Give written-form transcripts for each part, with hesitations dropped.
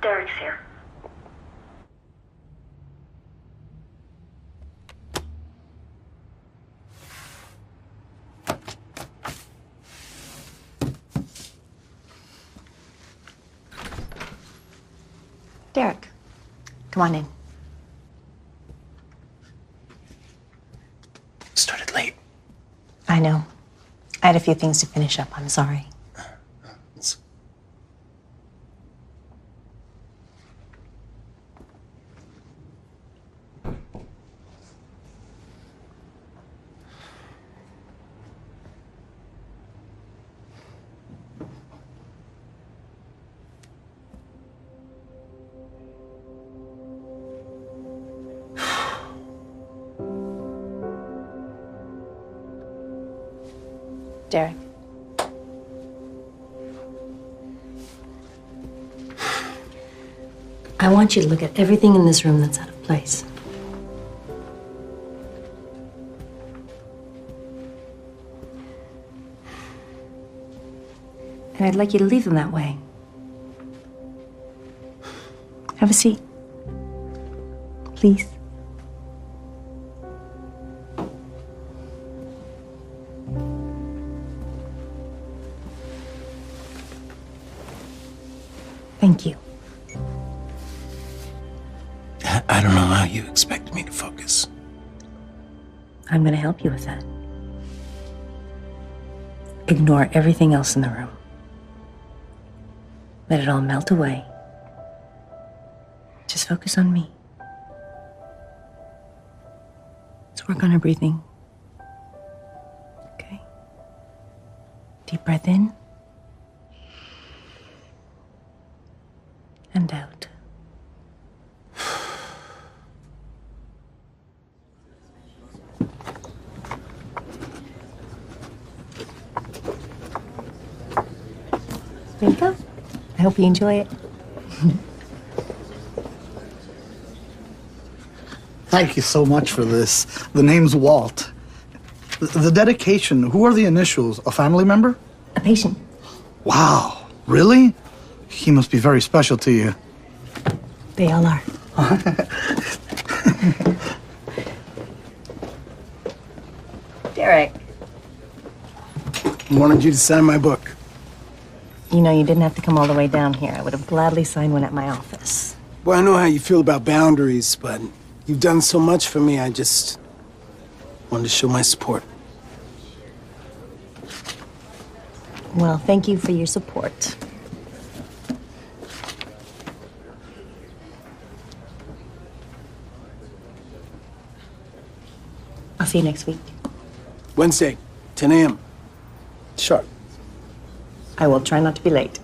Derek's here. Derek, come on in. Started late. I know. I had a few things to finish up. I'm sorry. Derek. I want you to look at everything in this room that's out of place. And I'd like you to leave them that way. Have a seat. Please. Thank you. I don't know how you expect me to focus. I'm going to help you with that. Ignore everything else in the room. Let it all melt away. Just focus on me. Let's work on our breathing. Okay? Deep breath in. And out. There you go. I hope you enjoy it. Thank you so much for this. The name's Walt. The dedication, who are the initials? A family member? A patient. Wow, really? He must be very special to you. They all are. Derek. I wanted you to sign my book. You know, you didn't have to come all the way down here. I would have gladly signed one at my office. Well, I know how you feel about boundaries, but you've done so much for me, I just wanted to show my support. Well, thank you for your support. I'll see you next week. Wednesday, 10 a.m. Sharp. I will try not to be late.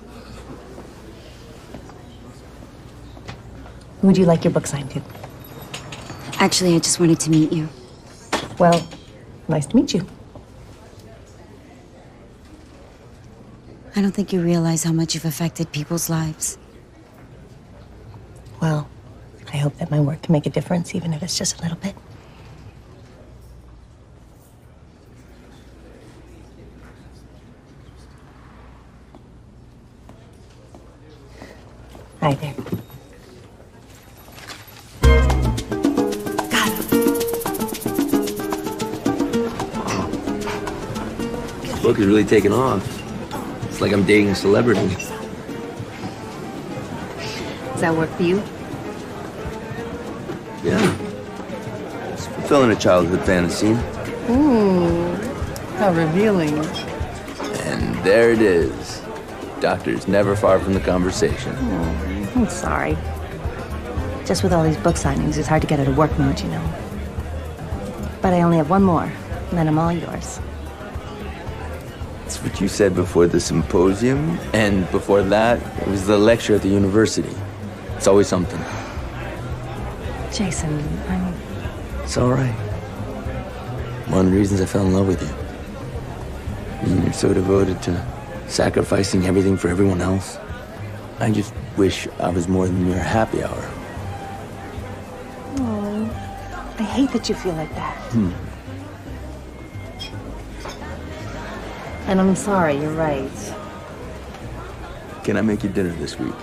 Who would you like your book signed to? Actually, I just wanted to meet you. Well, nice to meet you. I don't think you realize how much you've affected people's lives. Well, I hope that my work can make a difference, even if it's just a little bit. Hi there. This book is really taking off. It's like I'm dating a celebrity. Does that work for you? Yeah. It's fulfilling a childhood fantasy. How revealing. And there it is. Doctor's never far from the conversation. I'm sorry. Just with all these book signings, it's hard to get out of work mode, you know. But I only have one more, and then I'm all yours. That's what you said before the symposium, and before that, it was the lecture at the university. It's always something. Jason, It's all right. One of the reasons I fell in love with you. You're so devoted to sacrificing everything for everyone else. I just wish I was more than your happy hour. Oh, I hate that you feel like that. And I'm sorry, you're right. Can I make you dinner this week?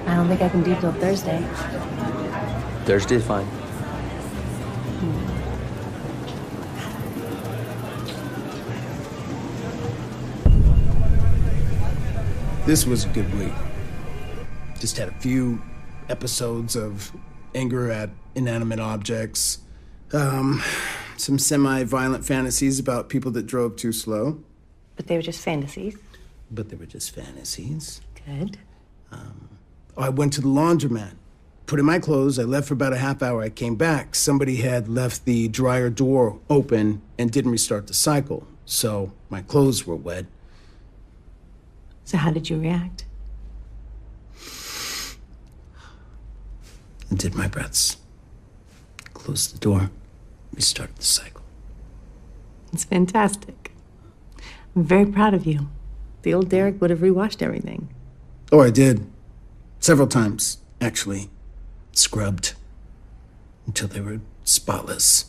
I don't think I can do till Thursday. Thursday's fine. This was a good week. Just had a few episodes of anger at inanimate objects. Some semi-violent fantasies about people that drove too slow. But they were just fantasies. But they were just fantasies. Good. I went to the laundromat, put in my clothes. I left for about a half hour. I came back. Somebody had left the dryer door open and didn't restart the cycle. So my clothes were wet. So how did you react? I did my breaths. Closed the door. Restarted the cycle. It's fantastic. I'm very proud of you. The old Derek would have rewashed everything. Oh, I did. Several times, actually. Scrubbed. Until they were spotless.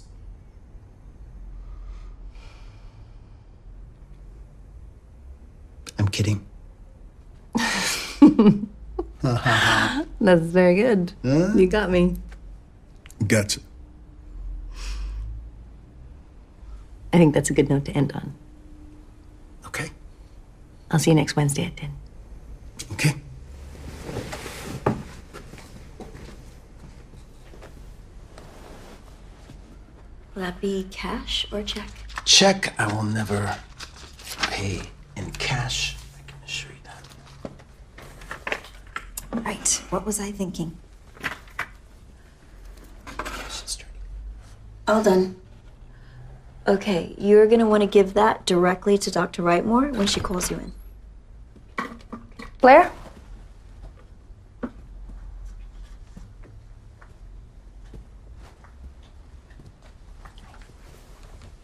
I'm kidding. That's very good. You got me. Gotcha. I think that's a good note to end on. Okay. I'll see you next Wednesday at 10. Okay. Will that be cash or check? Check, I will never pay in cash. I can assure you that. Right. What was I thinking? All done. Okay, you're gonna want to give that directly to Dr. Wrightmore when she calls you in. Blair?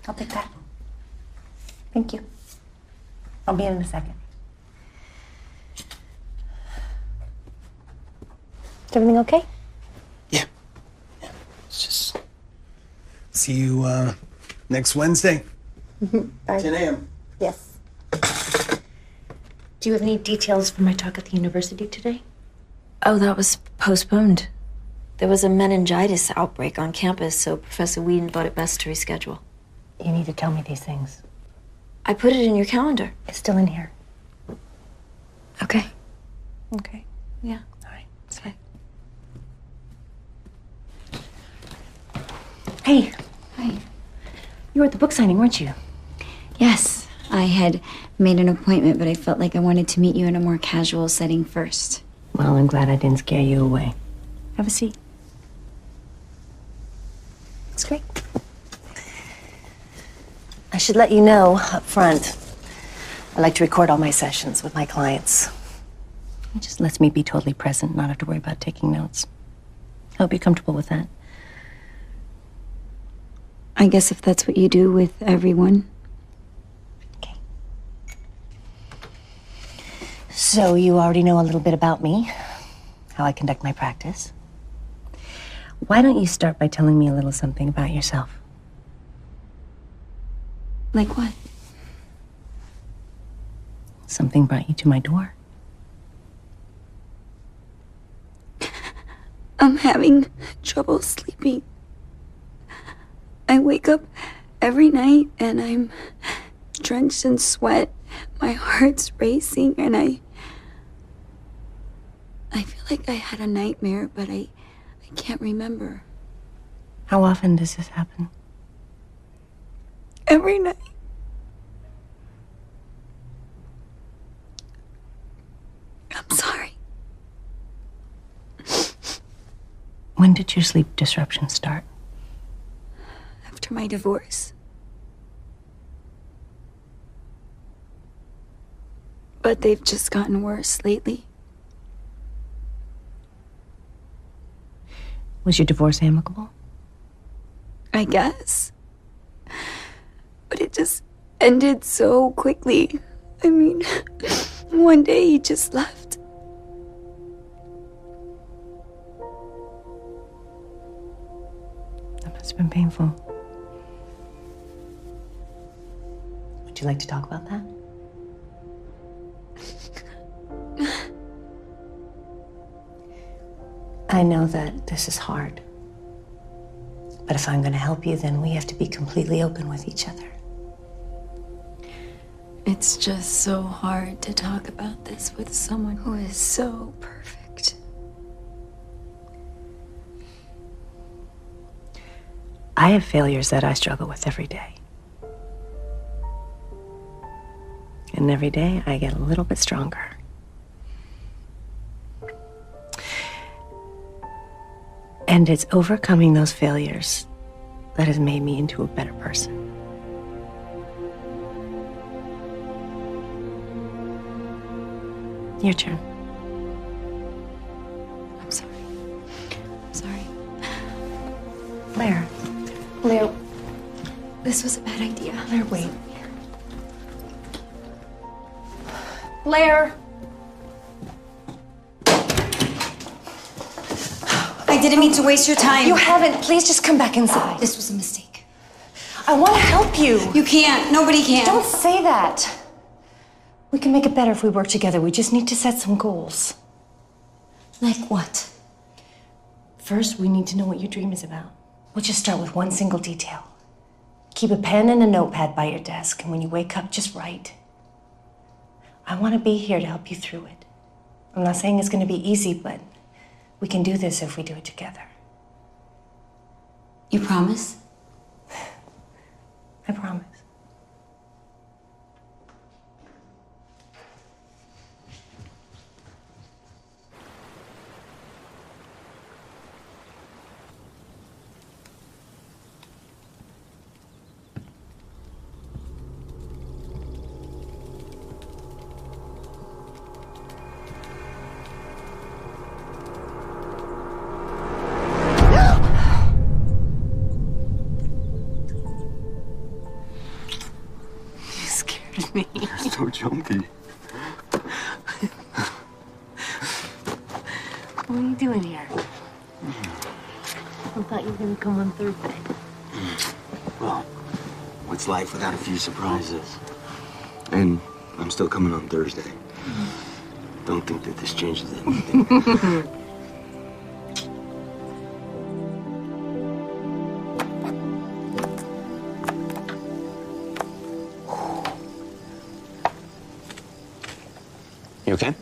I'll take that. Thank you. I'll be in a second. Is everything okay? Yeah. It's just... See you, next Wednesday. Bye. 10 a.m. Yes. Do you have any details from my talk at the university today? Oh, that was postponed. There was a meningitis outbreak on campus, so Professor Whedon thought it best to reschedule. You need to tell me these things. I put it in your calendar. It's still in here. Okay. Okay. Yeah. All right. It's Okay. Hey, Hi. you were at the book signing, weren't you? Yes, I had made an appointment, but I felt like I wanted to meet you in a more casual setting first. Well, I'm glad I didn't scare you away. Have a seat. It's great. I should let you know up front, I like to record all my sessions with my clients. It just lets me be totally present, not have to worry about taking notes. I hope you're comfortable with that. I guess if that's what you do with everyone. Okay. So you already know a little bit about me, how I conduct my practice. Why don't you start by telling me a little something about yourself? Like what? Something brought you to my door. I'm having trouble sleeping. I wake up every night and I'm drenched in sweat. My heart's racing and I feel like I had a nightmare, but I can't remember. How often does this happen? Every night. I'm sorry. When did your sleep disruption start? After my divorce. But they've just gotten worse lately. Was your divorce amicable? I guess. But it just ended so quickly. I mean, one day he just left. That must have been painful. Would you like to talk about that? I know that this is hard. But if I'm going to help you, then we have to be completely open with each other. It's just so hard to talk about this with someone who is so perfect. I have failures that I struggle with every day. And every day I get a little bit stronger. And it's overcoming those failures that has made me into a better person. Your turn. I'm sorry. I'm sorry. Blair. Blair. This was a bad idea. Blair, wait. Blair! I didn't mean to waste your time. You haven't. Please just come back inside. This was a mistake. I want to help you. You can't. Nobody can. Don't say that. We can make it better if we work together. We just need to set some goals. Like what? First, we need to know what your dream is about. We'll just start with one single detail. Keep a pen and a notepad by your desk, and when you wake up, just write. I want to be here to help you through it. I'm not saying it's going to be easy, but we can do this if we do it together. You promise? I promise. You're so jumpy. What are you doing here? I thought you were going to come on Thursday. Well, what's life without a few surprises? And I'm still coming on Thursday. Don't think that this changes anything. You okay?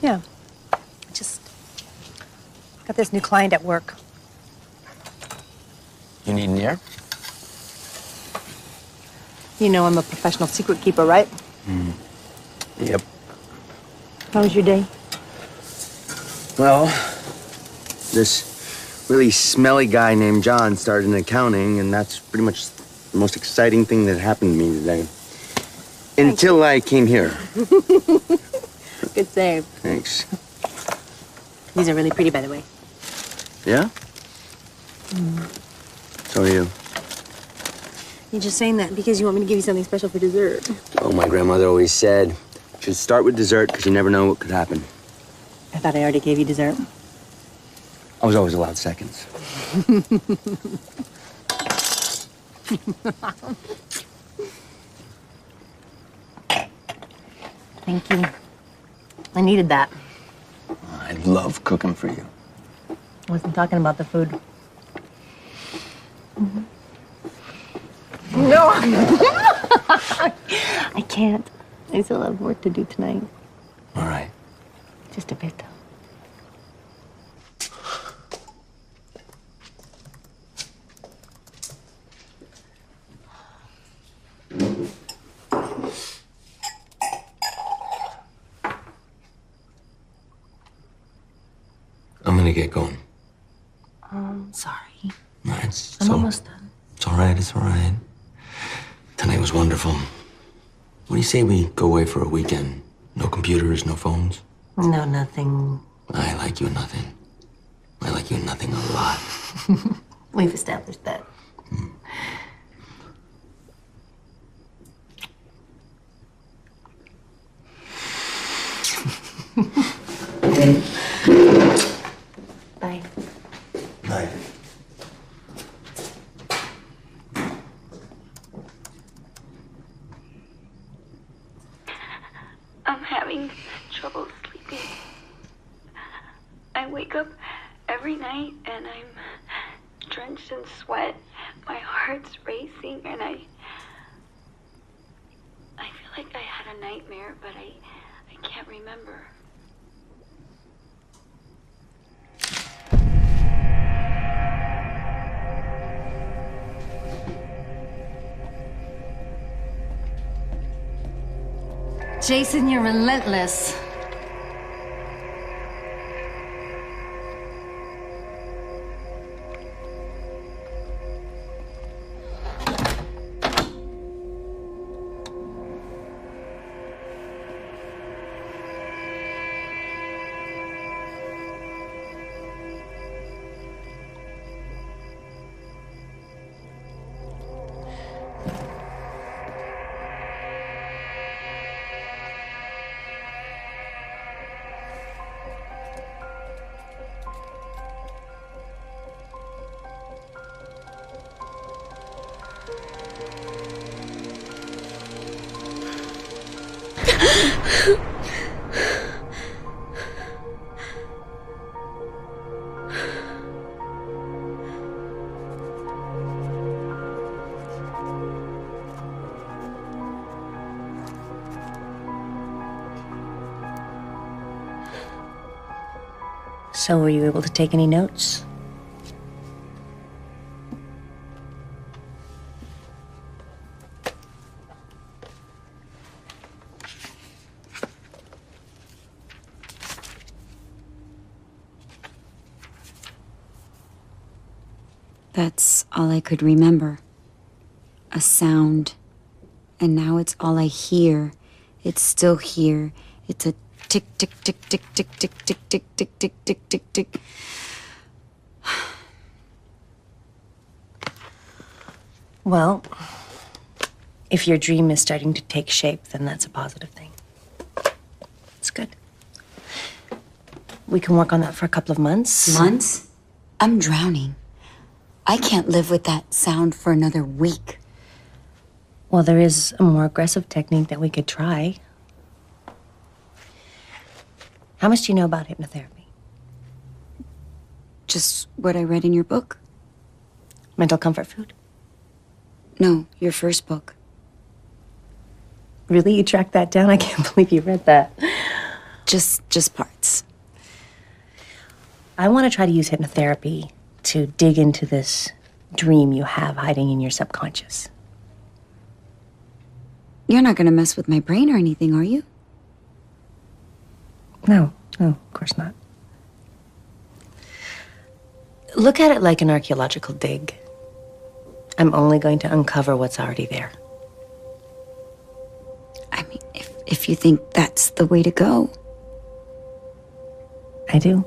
Yeah. Just got this new client at work. You need an ear? You know I'm a professional secret keeper, right? Yep. How was your day? Well, this really smelly guy named John started in accounting, and that's pretty much the most exciting thing that happened to me today. Until I came here. Good save. Thanks. These are really pretty, by the way. Yeah? So are you. You're just saying that because you want me to give you something special for dessert. Oh, my grandmother always said, you should start with dessert because you never know what could happen. I thought I already gave you dessert. I was always allowed seconds. Thank you. I needed that. I love cooking for you. I wasn't talking about the food. No! I can't. I still have work to do tonight. All right. Just a bit, though. I'm gonna get going. Sorry. No, I'm almost done. It's all right. It's all right. Tonight was wonderful. What do you say we go away for a weekend? No computers, no phones? No, nothing. I like you nothing. I like you nothing a lot. We've established that. Bye. Night. I'm having trouble sleeping. I wake up every night and I'm drenched in sweat. My heart's racing and I feel like I had a nightmare, but I can't remember. Jason, you're relentless. So, were you able to take any notes? That's all I could remember. A sound. And now it's all I hear. It's still here. It's a tick, tick, tick, tick, tick, tick, tick, tick, tick, tick, tick, tick, tick. Well, if your dream is starting to take shape, then that's a positive thing. It's good. We can work on that for a couple of months. Months? I'm drowning. I can't live with that sound for another week. Well, there is a more aggressive technique that we could try. How much do you know about hypnotherapy? Just what I read in your book. Mental comfort food? No, your first book. Really? You tracked that down? I can't believe you read that. Just parts. I want to try to use hypnotherapy to dig into this dream you have hiding in your subconscious. You're not gonna mess with my brain or anything, are you? No, of course not. Look at it like an archaeological dig. I'm only going to uncover what's already there. I mean, if you think that's the way to go. I do.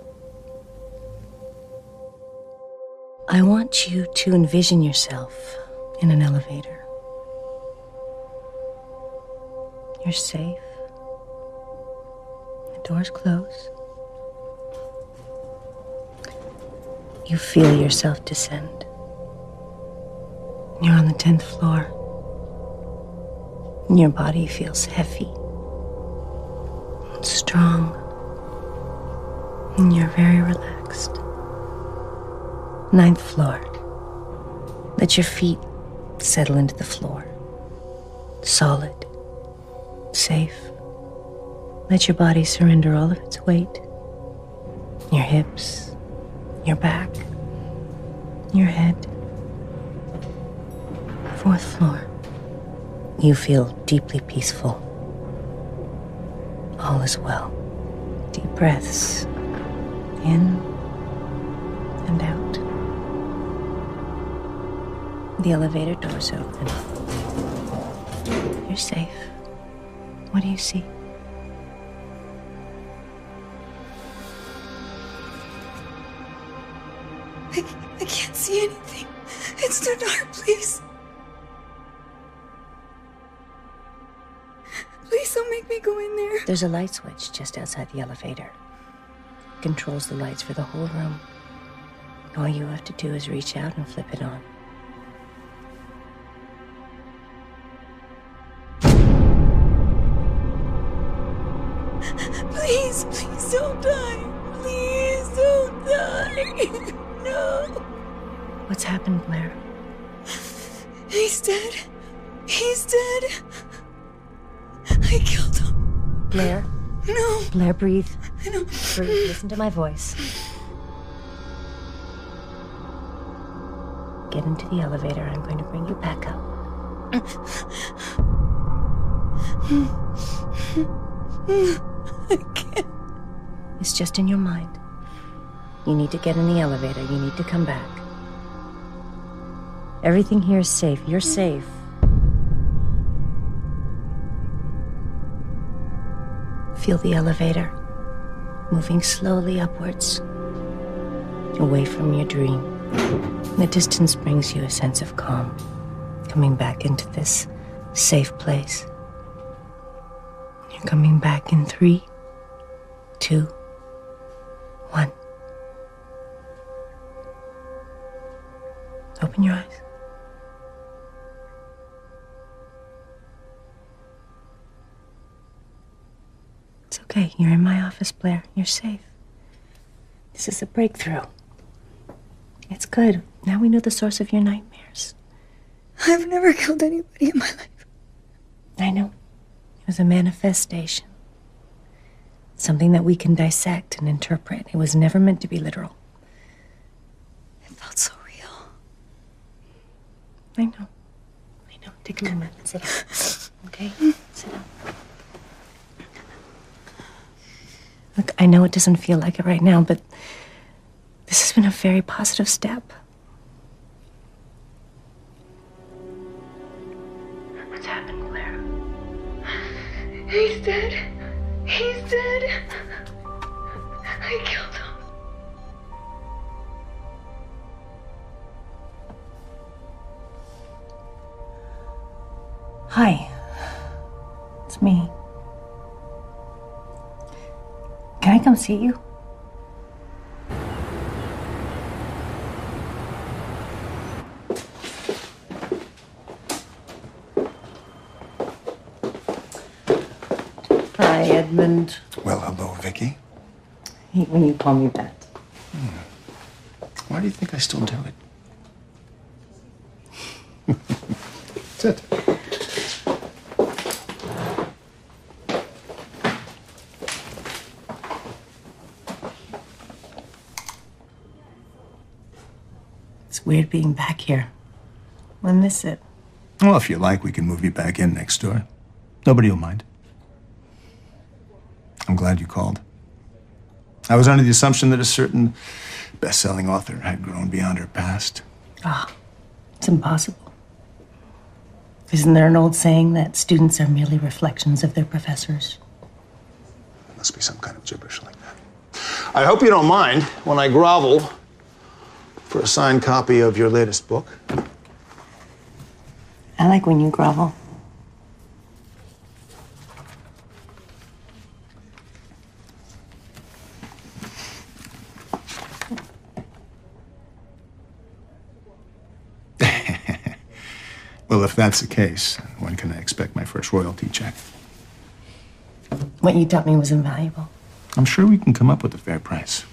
I want you to envision yourself in an elevator. You're safe. The doors close. You feel yourself descend. You're on the 10th floor. And your body feels heavy and strong. And you're very relaxed. 9th floor. Let your feet settle into the floor. Solid. Safe. Let your body surrender all of its weight. Your hips. Your back. Your head. 4th floor. You feel deeply peaceful. All is well. Deep breaths. In and out. The elevator doors open. You're safe. What do you see? I can't see anything. It's too dark, please. Please don't make me go in there. There's a light switch just outside the elevator. It controls the lights for the whole room. All you have to do is reach out and flip it on. Please don't die. Please. don't die. No. What's happened, Blair? He's dead. He's dead. I killed him. Blair? No. Blair, breathe. I know. Breathe. Listen to my voice. Get into the elevator. I'm going to bring you back up. I can't. It's just in your mind. You need to get in the elevator. You need to come back. Everything here is safe. You're safe. Feel the elevator moving slowly upwards, away from your dream. The distance brings you a sense of calm, coming back into this safe place. You're coming back in 3, 2, 1. Open your eyes. It's okay. You're in my office, Blair. You're safe. This is a breakthrough. It's good. Now we know the source of your nightmares. I've never killed anybody in my life. I know. It was a manifestation. Something that we can dissect and interpret. It was never meant to be literal. It felt so real. I know. I know. Take a moment and sit down. Okay? Sit down. Look, I know it doesn't feel like it right now, but this has been a very positive step. What's happened, Blair? He's dead. He's dead. I killed him. Hi. It's me. Can I come see you? Hi, Edmund. Well, hello, Vicky. I hate when you call me that. Why do you think I still do it? Sit. It's weird being back here. I miss it. Well, if you like, we can move you back in next door. Nobody will mind. I'm glad you called. I was under the assumption that a certain best-selling author had grown beyond her past. Ah, it's impossible. Isn't there an old saying that students are merely reflections of their professors? Must be some kind of gibberish like that. I hope you don't mind when I grovel for a signed copy of your latest book. I like when you grovel. Well, if that's the case, when can I expect my first royalty check? What you taught me was invaluable. I'm sure we can come up with a fair price.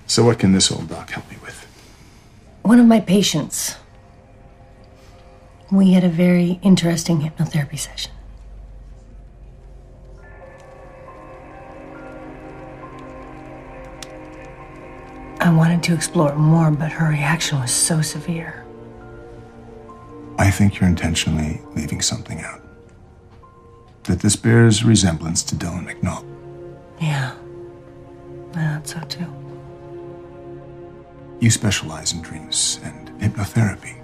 So what can this old doc help me with? One of my patients, we had a very interesting hypnotherapy session. I wanted to explore it more, but her reaction was so severe. I think you're intentionally leaving something out. That this bears resemblance to Dylan McNaught. Yeah, I thought so too. You specialize in dreams and hypnotherapy.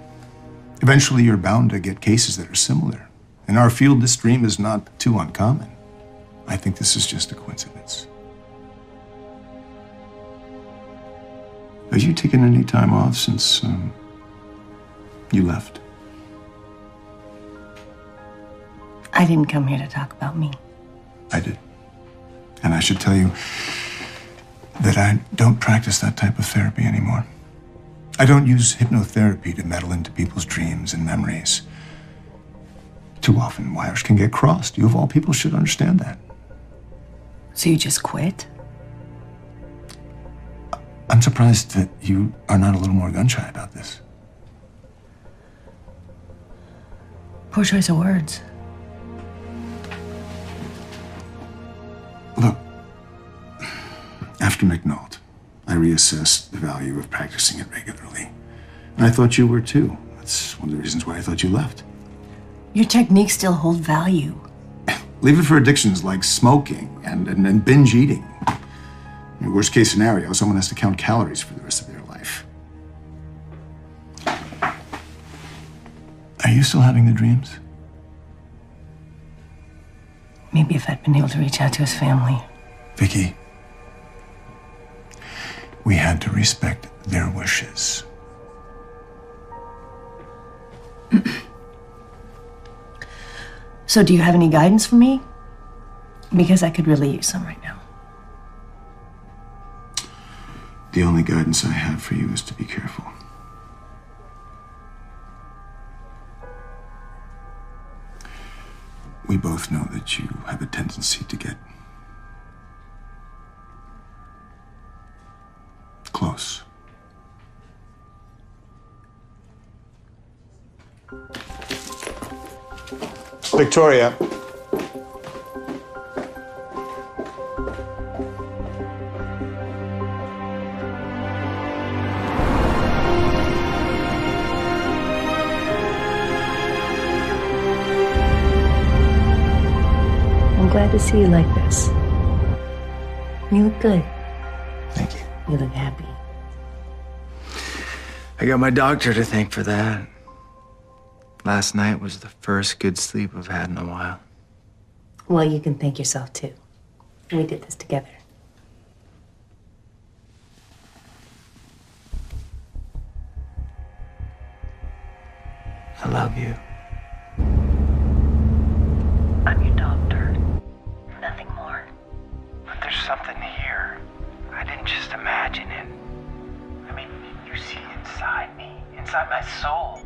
Eventually, you're bound to get cases that are similar. In our field, this dream is not too uncommon. I think this is just a coincidence. Have you taken any time off since you left? I didn't come here to talk about me. I did. And I should tell you that I don't practice that type of therapy anymore. I don't use hypnotherapy to meddle into people's dreams and memories. Too often, wires can get crossed. You, of all people, should understand that. So you just quit? I'm surprised that you are not a little more gun-shy about this. Poor choice of words. Look, after McNaught, I reassessed the value of practicing it regularly. And I thought you were too. That's one of the reasons why I thought you left. Your techniques still hold value. Leave it for addictions like smoking and binge eating. In worst case scenario, someone has to count calories for the rest of their life. Are you still having the dreams? Maybe if I'd been able to reach out to his family. Vicky, we had to respect their wishes. So do you have any guidance for me? Because I could really use some right now. The only guidance I have for you is to be careful. We both know that you have a tendency to get close. Victoria. I'm glad to see you like this. You look good. Thank you. You look happy. I got my doctor to thank for that. Last night was the first good sleep I've had in a while. Well, you can thank yourself too. We did this together. I love you. I'm your doctor. Nothing more. But there's something here. I didn't just imagine it. I mean, you see inside me, inside my soul.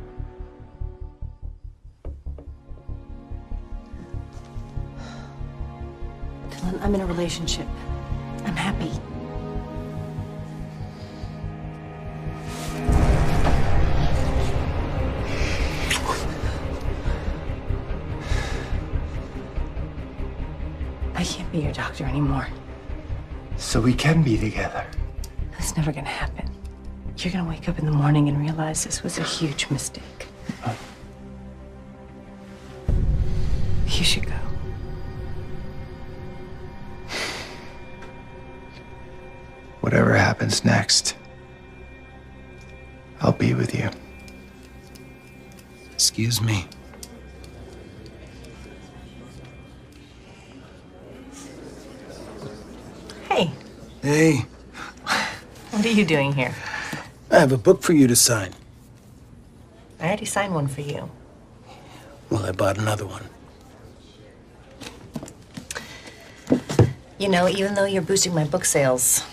Dylan, I'm in a relationship. I'm happy. I can't be your doctor anymore. So we can be together. That's never gonna happen. You're gonna wake up in the morning and realize this was a huge mistake. You should go. Whatever happens next, I'll be with you. Excuse me. Hey, Hey, what are you doing here? I have a book for you to sign. I already signed one for you. Well, I bought another one. You know, even though you're boosting my book sales,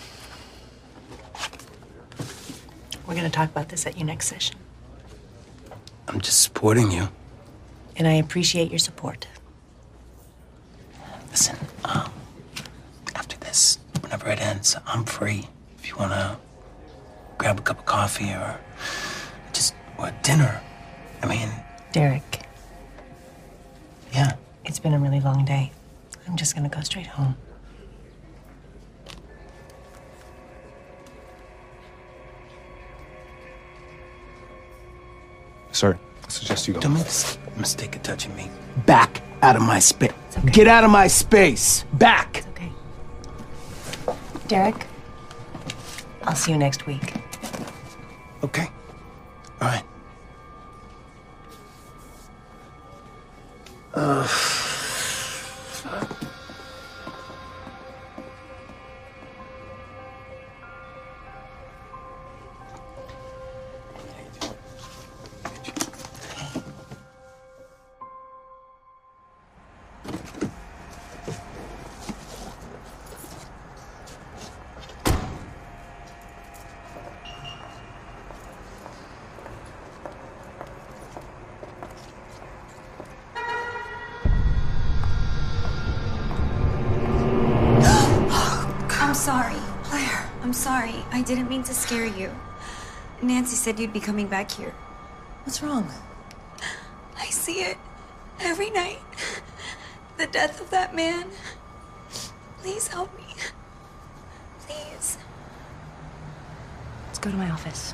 we're gonna talk about this at your next session. I'm just supporting you. And I appreciate your support. Listen, after this, whenever it ends, I'm free. If you wanna grab a cup of coffee or dinner. I mean, Derek, yeah. it's been a really long day. I'm just gonna go straight home. Sir, I suggest you go. Don't make the mistake of touching me. Back out of my space. okay. Get out of my space. Back. It's okay. Derek, I'll see you next week. Okay. All right. sorry. I didn't mean to scare you. Nancy said you'd be coming back here. What's wrong? I see it every night. The death of that man. Please help me. Please. Let's go to my office.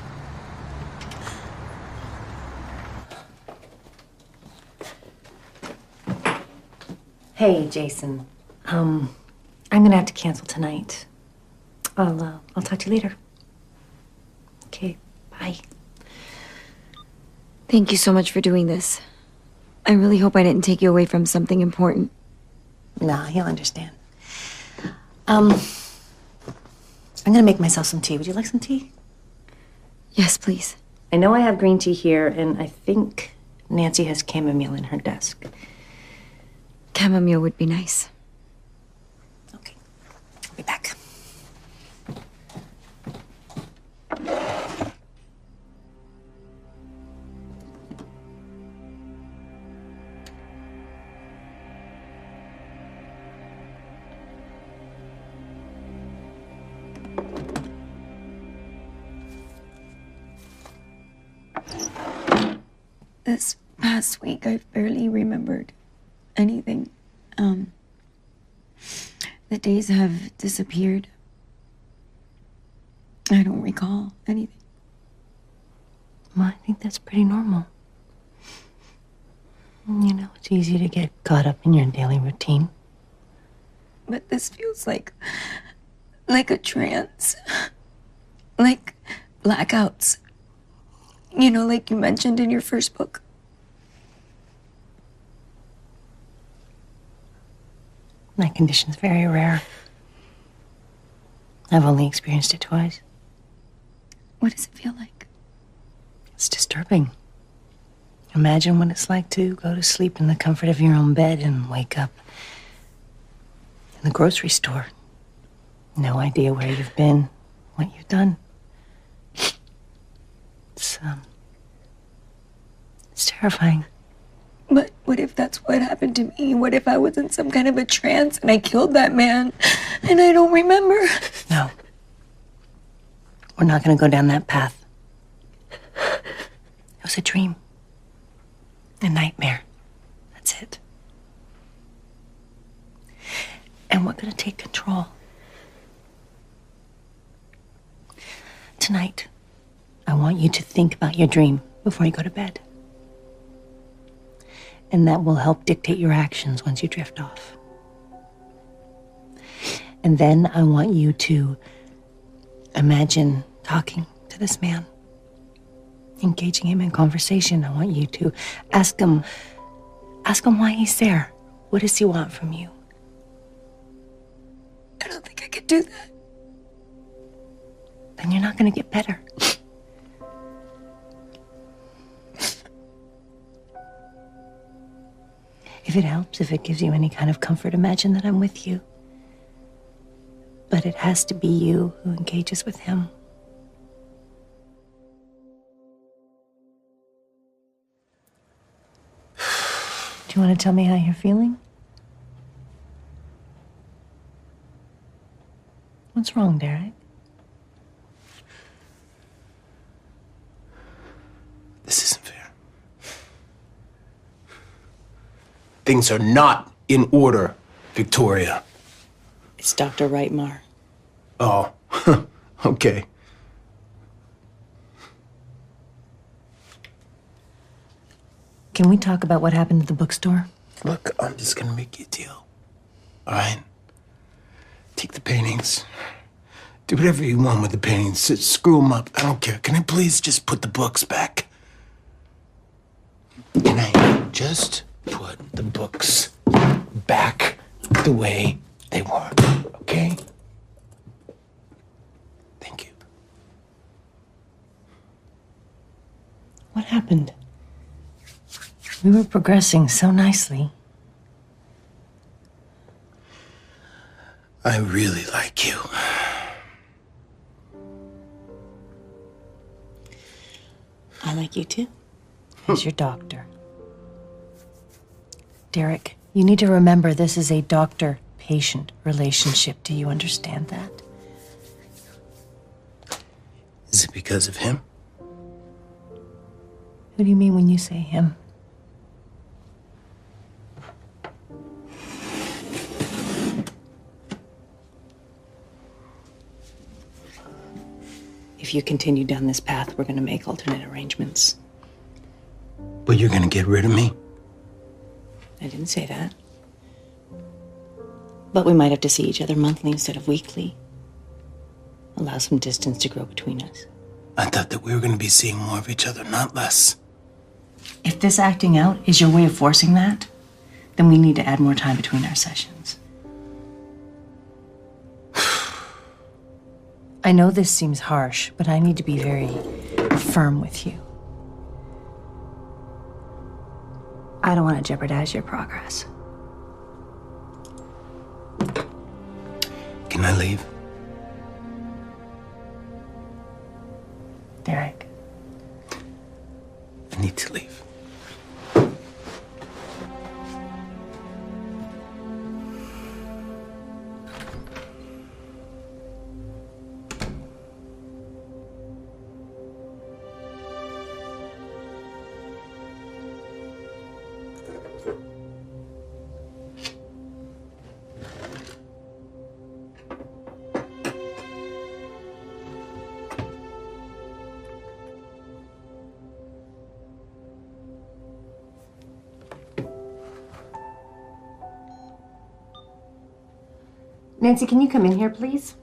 Hey, Jason. I'm gonna have to cancel tonight. I'll talk to you later. Okay, bye. Thank you so much for doing this. I really hope I didn't take you away from something important. Nah, he'll understand. I'm gonna make myself some tea. Would you like some tea? Yes, please. I know I have green tea here, and I think Nancy has chamomile in her desk. Chamomile would be nice. Okay, I'll be back. This past week, I've barely remembered anything. The days have disappeared. I don't recall anything. Well, I think that's pretty normal. You know, it's easy to get caught up in your daily routine. But this feels like a trance. Like blackouts. You know, like you mentioned in your first book. That condition's very rare. I've only experienced it twice. What does it feel like? It's disturbing. Imagine what it's like to go to sleep in the comfort of your own bed and wake up in the grocery store. No idea where you've been, what you've done. It's terrifying. But what if that's what happened to me? What if I was in some kind of a trance and I killed that man and I don't remember? No. We're not going to go down that path. It was a dream. A nightmare. That's it. And we're going to take control. Tonight, I want you to think about your dream before you go to bed. And that will help dictate your actions once you drift off. And then I want you to imagine talking to this man, engaging him in conversation. I want you to ask him why he's there. What does he want from you? I don't think I could do that. Then you're not going to get better. If it helps, if it gives you any kind of comfort, imagine that I'm with you. But it has to be you who engages with him. Do you want to tell me how you're feeling? What's wrong, Derek? This isn't fair. Things are not in order, Victoria. It's Dr. Reitmar. Oh, okay. Can we talk about what happened at the bookstore? Look, I'm just gonna make you a deal. All right? Take the paintings. Do whatever you want with the paintings. Screw them up. I don't care. Can I please just put the books back? Can I just put the books back the way they were, okay? Thank you. What happened? We were progressing so nicely. I really like you. I like you too. As your doctor. Derek, you need to remember this is a doctor-patient relationship. Do you understand that? Is it because of him? Who do you mean when you say him? If you continue down this path, we're going to make alternate arrangements. But you're gonna get rid of me? I didn't say that. But we might have to see each other monthly instead of weekly. Allow some distance to grow between us. I thought that we were gonna be seeing more of each other, not less. If this acting out is your way of forcing that, then we need to add more time between our sessions. I know this seems harsh, but I need to be very firm with you. I don't want to jeopardize your progress. Can I leave? Derek. I need to leave. Nancy, can you come in here, please?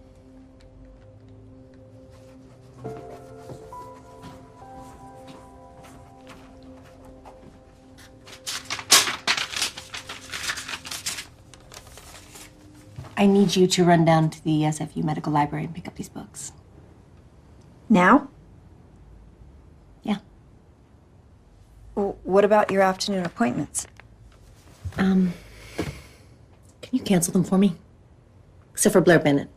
I need you to run down to the SFU Medical Library and pick up these books. Now? Yeah. Well, what about your afternoon appointments? Can you cancel them for me? Except for Blair Bennett.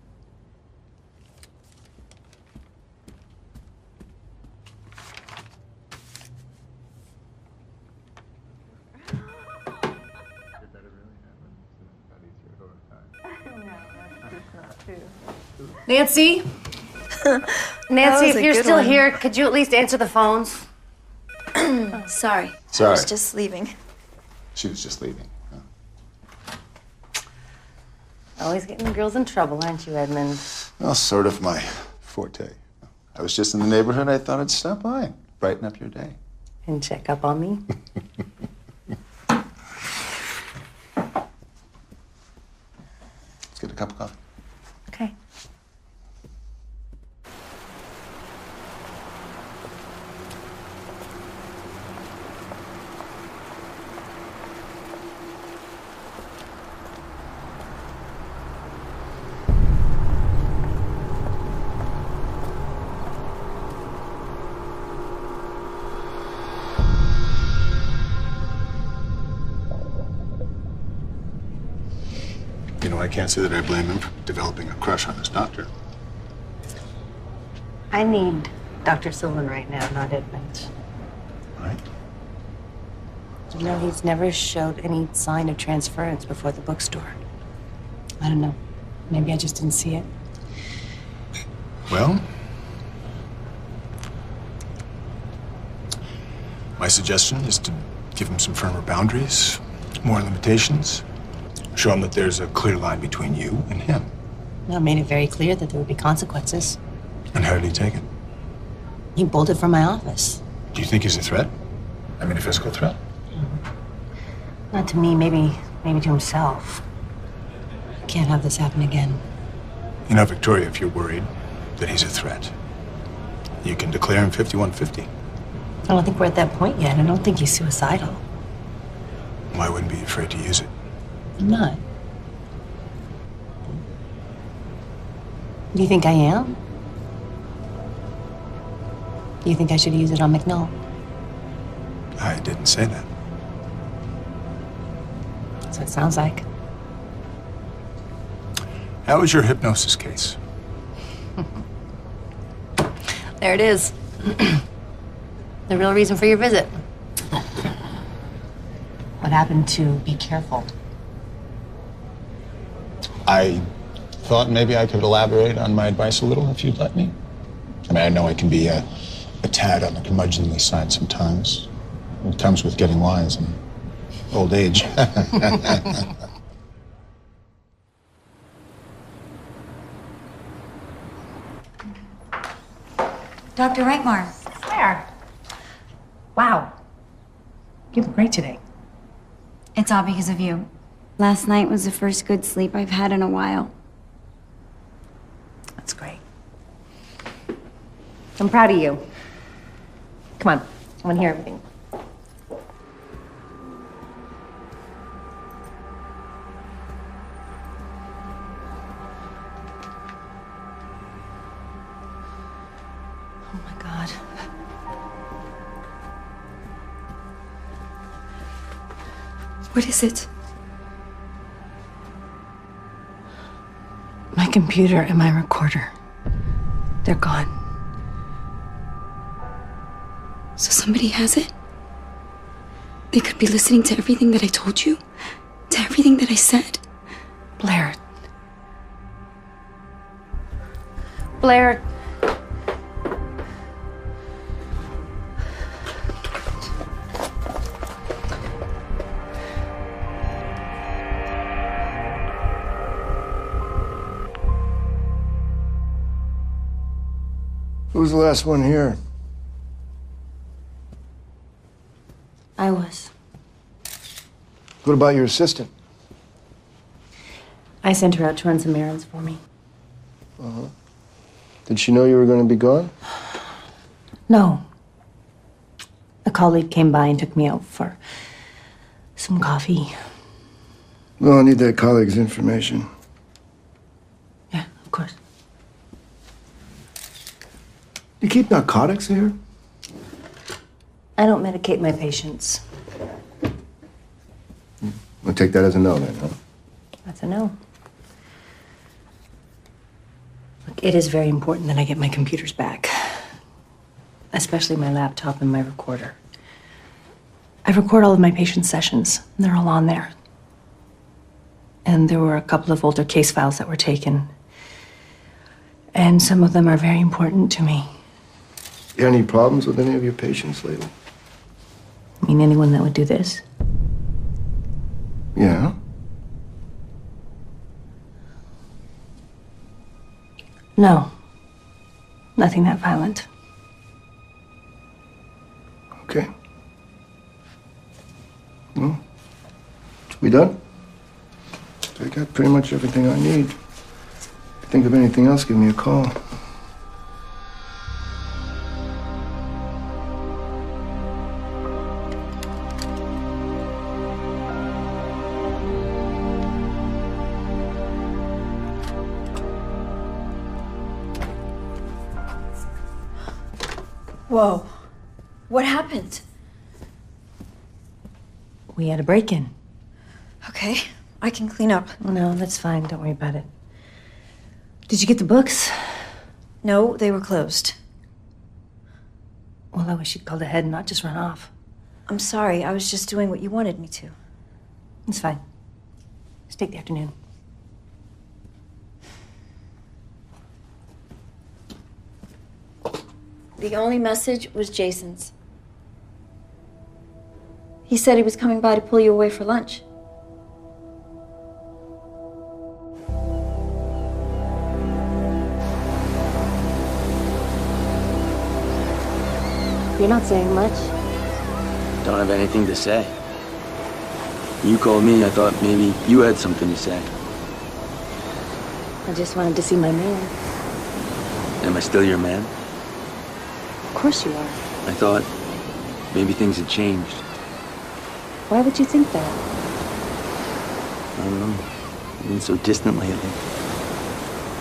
Nancy? Nancy, if you're still here, could you at least answer the phones? Sorry. Sorry. I was just leaving. She was just leaving. Always getting girls in trouble, aren't you, Edmund? Well, sort of my forte. I was just in the neighborhood. I thought I'd stop by, brighten up your day. And check up on me? Let's get a cup of coffee. Okay. You know, I can't say that I blame him for developing a crush on his doctor. I need Dr. Sylvan right now, not Edmund. Right? You know, he's never showed any sign of transference before the bookstore. I don't know. Maybe I just didn't see it. Well, my suggestion is to give him some firmer boundaries, more limitations. Show him that there's a clear line between you and him. I made it very clear that there would be consequences. And how did he take it? He bolted from my office. Do you think he's a threat? I mean, a physical threat? Not to me, maybe to himself. I can't have this happen again. You know, Victoria, if you're worried that he's a threat, you can declare him 5150. I don't think we're at that point yet. I don't think he's suicidal. Well, I wouldn't be afraid to use it. I'm not. Do you think I am? Do you think I should use it on McNull? I didn't say that. That's what it sounds like. How was your hypnosis case? There it is. The real reason for your visit. What happened to be careful? I thought maybe I could elaborate on my advice a little if you'd let me. I mean, I know I can be a tad on the curmudgeonly side sometimes. It comes with getting wise and old age. Dr. Reitmar. Claire. Wow. You look great today. It's all because of you. Last night was the first good sleep I've had in a while. That's great. I'm proud of you. Come on, I want to hear everything. Oh my God. What is it? My computer and my recorder. They're gone. So somebody has it? They could be listening to everything that I told you? To everything that I said? Blair. Blair. Who's the last one here? I was. What about your assistant? I sent her out to run some errands for me. Did she know you were going to be gone? No. A colleague came by and took me out for some coffee. Well, I need that colleague's information. Yeah, of course. You keep narcotics here? I don't medicate my patients. I'll take that as a no then, huh? That's a no. Look, it is very important that I get my computers back. Especially my laptop and my recorder. I record all of my patients' sessions, and they're all on there. And there were a couple of older case files that were taken. And some of them are very important to me. You had any problems with any of your patients lately? I mean, anyone that would do this? Yeah. No. Nothing that violent. Okay. Well, we done? I got pretty much everything I need. If you think of anything else, give me a call. Whoa. What happened? We had a break-in. Okay, I can clean up. No, that's fine. Don't worry about it. Did you get the books? No, they were closed. Well, I wish you'd called ahead and not just run off. I'm sorry, I was just doing what you wanted me to. It's fine. Just take the afternoon. The only message was Jason's. He said he was coming by to pull you away for lunch. You're not saying much. Don't have anything to say. You called me, I thought maybe you had something to say. I just wanted to see my man. Am I still your man? Of course you are. I thought maybe things had changed. Why would you think that? I don't know. You've been so distant lately.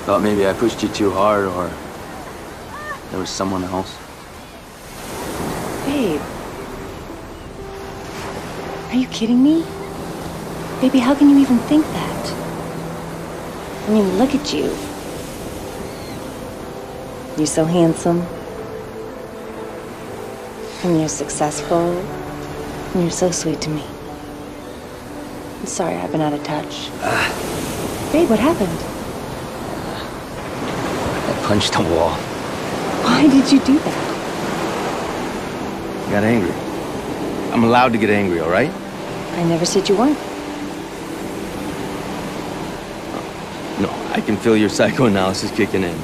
Thought maybe I pushed you too hard or there was someone else. Babe. Are you kidding me? Baby, how can you even think that? I mean, look at you. You're so handsome. And you're successful. And you're so sweet to me. I'm sorry I've been out of touch. Babe, what happened? I punched a wall. Why did you do that? I got angry. I'm allowed to get angry, all right? I never said you weren't. No, I can feel your psychoanalysis kicking in.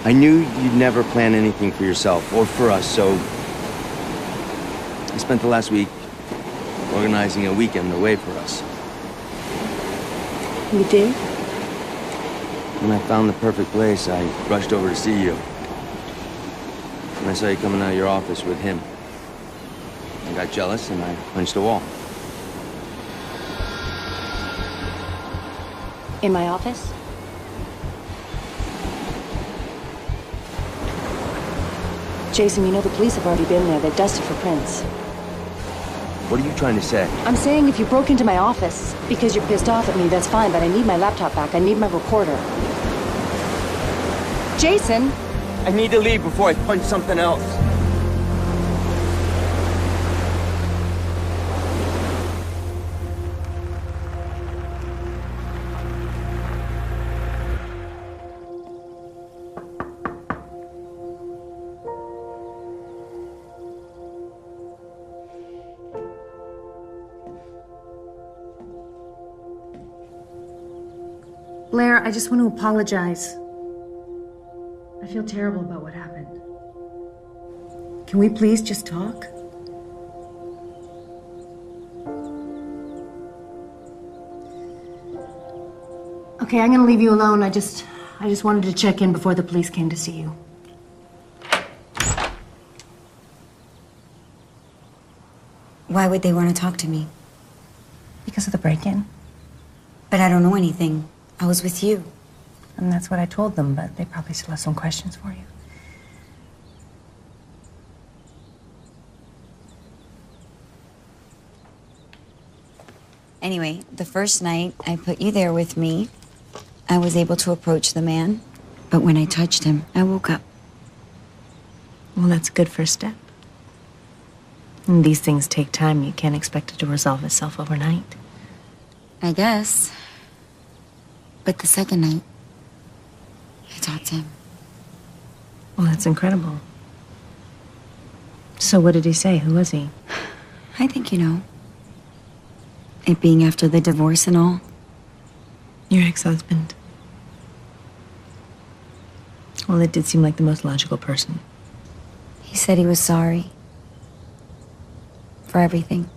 I knew you'd never plan anything for yourself or for us, so I spent the last week organizing a weekend away for us. You did? When I found the perfect place, I rushed over to see you. And I saw you coming out of your office with him. I got jealous and I punched a wall. In my office? Jason, you know the police have already been there. They've dusted for prints. What are you trying to say? I'm saying if you broke into my office because you're pissed off at me, that's fine, but I need my laptop back. I need my recorder. Jason! I need to leave before I punch something else. Blair, I just want to apologize. I feel terrible about what happened. Can we please just talk? Okay, I'm gonna leave you alone. I just wanted to check in before the police came to see you. Why would they want to talk to me? Because of the break-in. But I don't know anything. I was with you. And that's what I told them, but they probably still have some questions for you. Anyway, the first night I put you there with me, I was able to approach the man. But when I touched him, I woke up. Well, that's a good first step. And these things take time. You can't expect it to resolve itself overnight. I guess. But the second night, I talked to him. Well, that's incredible. So what did he say? Who was he? I think you know. It being after the divorce and all. Your ex-husband. Well, it did seem like the most logical person. He said he was sorry. For everything.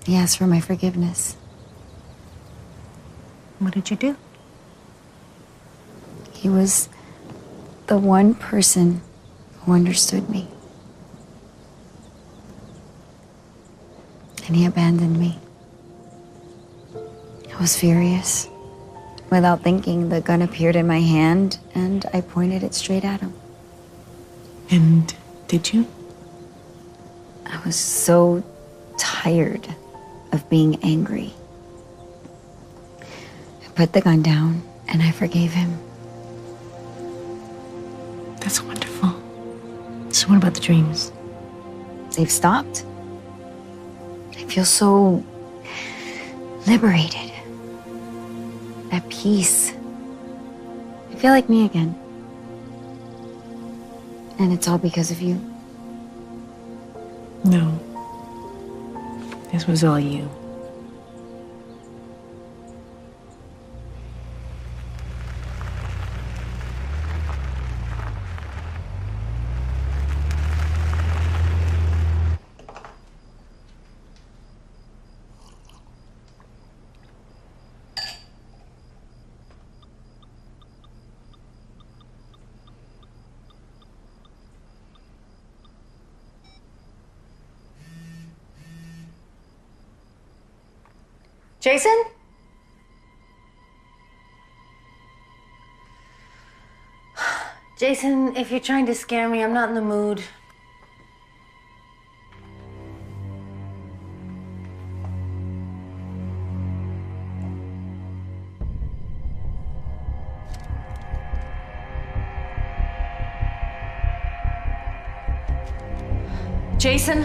He asked for my forgiveness. What did you do? He was the one person who understood me. And he abandoned me. I was furious. Without thinking, the gun appeared in my hand, and I pointed it straight at him. And did you? I was so tired of being angry. I put the gun down, and I forgave him. That's wonderful. So what about the dreams? They've stopped. I feel so liberated. At peace. I feel like me again. And it's all because of you. No. This was all you. Jason? Jason, if you're trying to scare me, I'm not in the mood. Jason?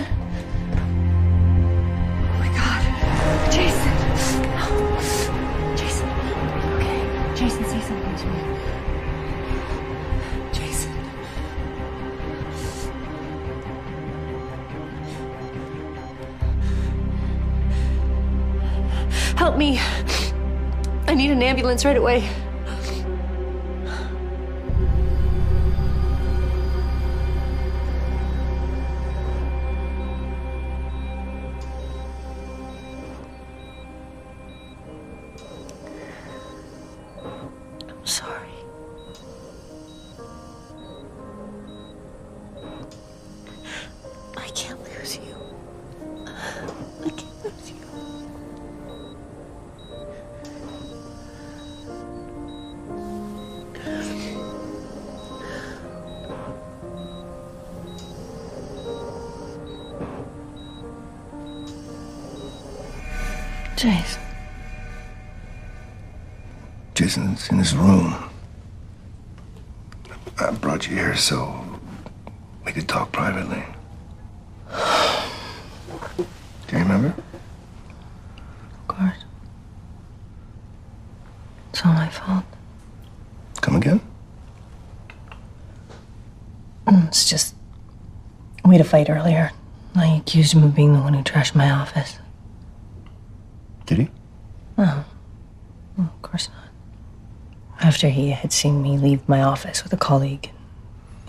Oh my God. Jason. Jason. Okay. Jason, say something to me. Help me. I need an ambulance right away. I'm sorry. I can't lose you. I can't lose you. Jason. Jason's in his room. I brought you here so we could talk privately. Do you remember? Of course. It's all my fault. Come again? It's just... We had a fight earlier. I accused him of being the one who trashed my office. Did he? No. Well, of course not. After he had seen me leave my office with a colleague,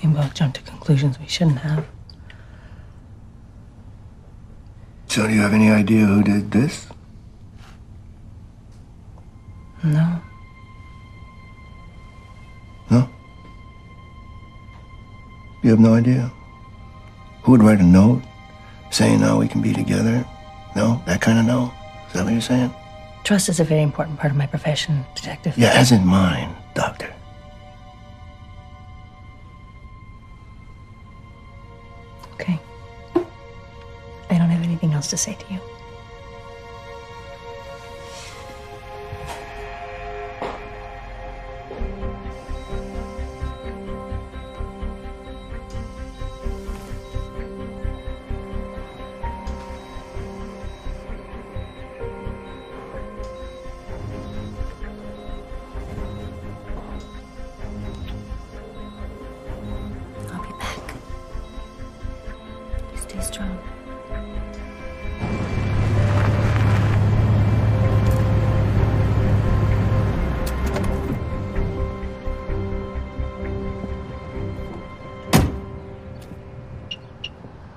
we both jumped to conclusions we shouldn't have. So do you have any idea who did this? No. No? You have no idea? Who would write a note saying, "No, we can be together"? No? That kind of no? Is that what you're saying? Trust is a very important part of my profession, detective. Yeah, as in mine, Doctor. Okay. I don't have anything else to say to you. I'll be back. You stay strong.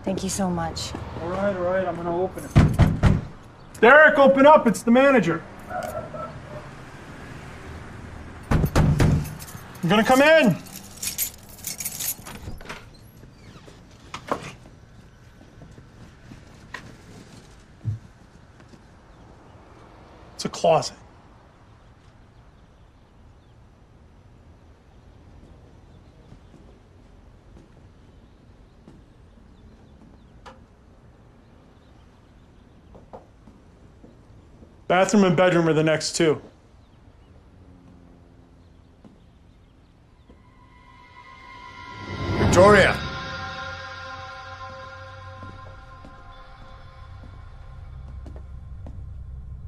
Thank you so much. All right, I'm gonna open it. Derek, open up, it's the manager. I'm gonna come in. It's a closet. Bathroom and bedroom are the next two. Victoria!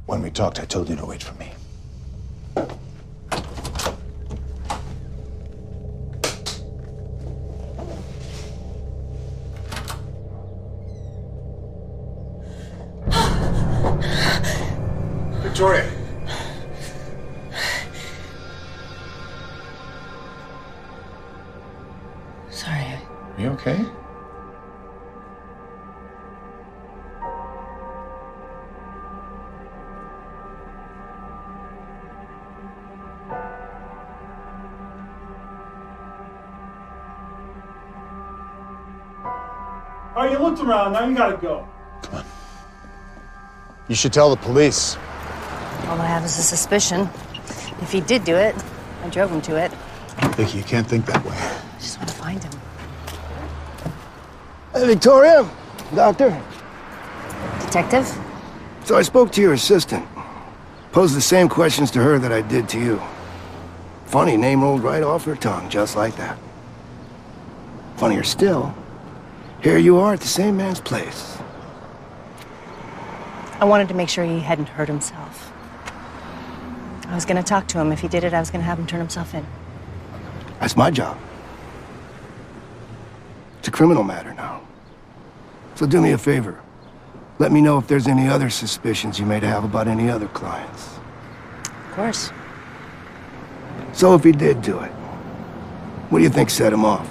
When we talked, I told you to wait for me. Victoria! Sorry. Are you okay? All right, you looked around, now you gotta go. You should tell the police. All I have is a suspicion. If he did do it, I drove him to it. Vicky, you can't think that way. I just want to find him. Hey, Victoria, Doctor. Detective? So I spoke to your assistant. Posed the same questions to her that I did to you. Funny, name rolled right off her tongue, just like that. Funnier still, here you are at the same man's place. I wanted to make sure he hadn't hurt himself. I was going to talk to him. If he did it, I was going to have him turn himself in. That's my job. It's a criminal matter now. So do me a favor. Let me know if there's any other suspicions you may have about any other clients. Of course. So if he did do it, what do you think set him off?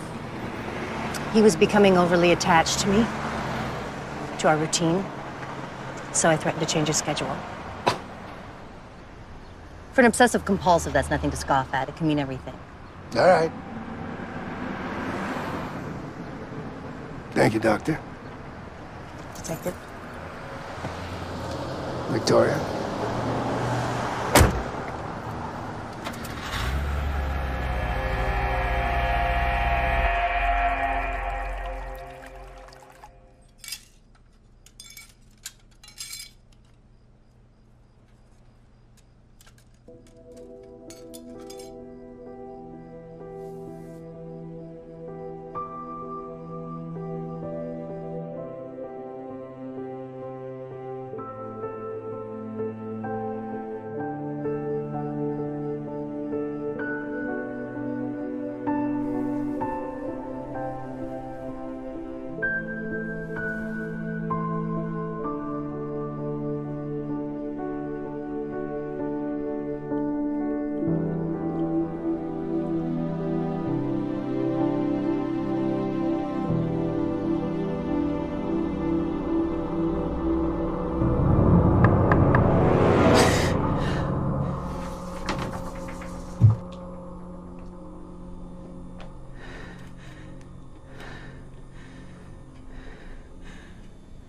He was becoming overly attached to me, to our routine, so I threatened to change his schedule. For an obsessive compulsive, that's nothing to scoff at. It can mean everything. All right. Thank you, Doctor. Detective? Victoria?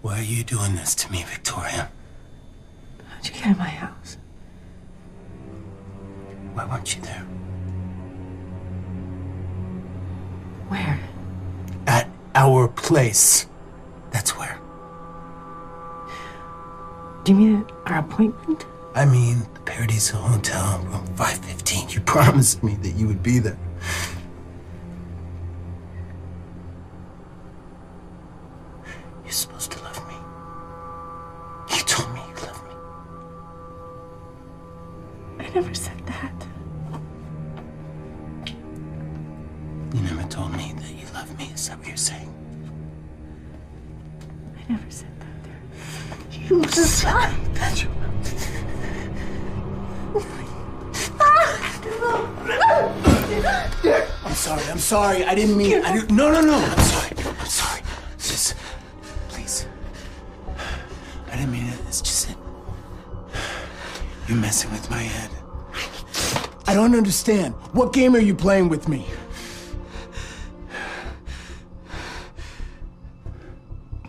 Why are you doing this to me, Victoria? How'd you get in my house? Why weren't you there? Where? At our place. That's where. Do you mean at our appointment? I mean, the Paradiso Hotel, room 515. You promised me that you would be there. You're supposed to love me. You told me you love me. I never said that. You never told me that you love me. Is that what you're saying? I never said that. You son! I'm sorry. I didn't mean... No. I'm sorry. Just... Please. I didn't mean it. It's just that... You're messing with my head. I don't understand. What game are you playing with me?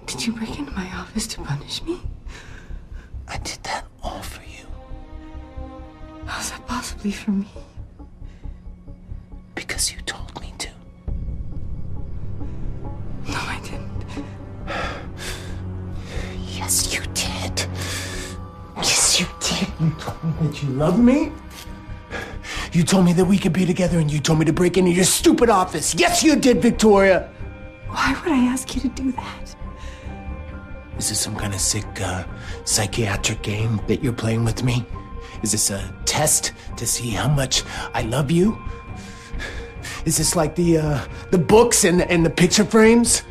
Did you break into my office to punish me? I did that all for you. How's that possibly for me? Because you told me to. No, I didn't. Yes, you did. Yes, you did. You told me that you love me. You told me that we could be together, and you told me to break into your stupid office. Yes, you did, Victoria. Why would I ask you to do that? Is this some kind of sick, psychiatric game that you're playing with me? Is this a test to see how much I love you? Is this like the books and the picture frames?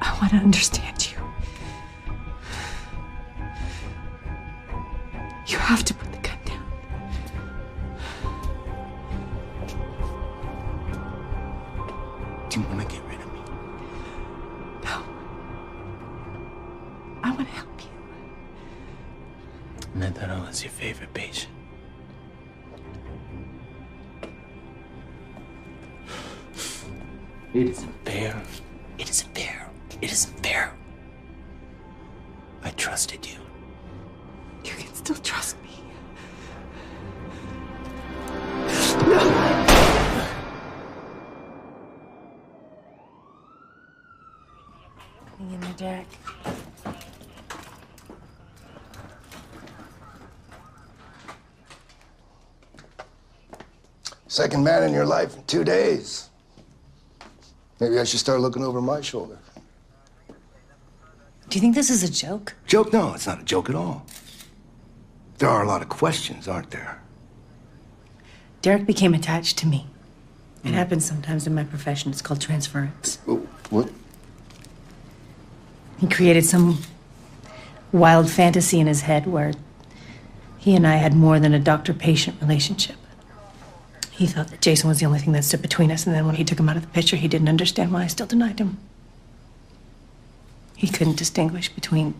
I want to understand you. You have to put the gun down. Do you want to get rid of me? No. I want to help you. And I thought I was your favorite patient. It isn't fair. It isn't fair. It isn't fair. I trusted you. You can still trust me. Nothing in the deck. Second man in your life in 2 days. Maybe I should start looking over my shoulder. Do you think this is a joke? Joke? No, it's not a joke at all. There are a lot of questions, aren't there? Derek became attached to me. It happens sometimes in my profession. It's called transference. Ooh. What? He created some wild fantasy in his head where he and I had more than a doctor-patient relationship. He thought that Jason was the only thing that stood between us, and then when he took him out of the picture, he didn't understand why I still denied him. He couldn't distinguish between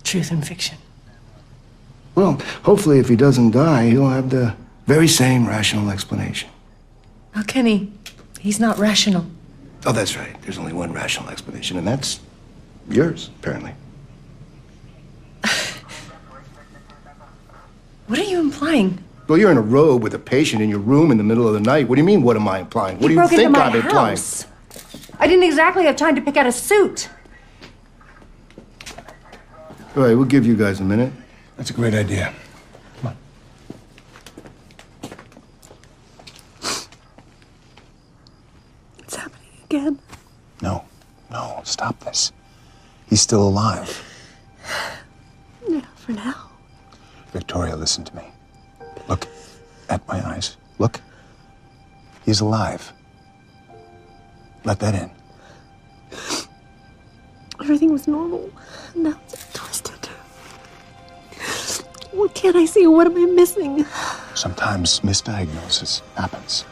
truth and fiction. Well, hopefully if he doesn't die, he'll have the very same rational explanation. How can he? He's not rational. Oh, that's right. There's only one rational explanation, and that's yours, apparently. What are you implying? Well, you're in a robe with a patient in your room in the middle of the night. What do you mean, what am I implying? What do you think I'm implying? I didn't exactly have time to pick out a suit. All right, we'll give you guys a minute. That's a great idea. Come on. It's happening again. No, stop this. He's still alive. Yeah, for now. Victoria, listen to me. Look at my eyes. Look. He's alive. Let that in. Everything was normal. Now it's twisted. What can't I see? What am I missing? Sometimes misdiagnosis happens.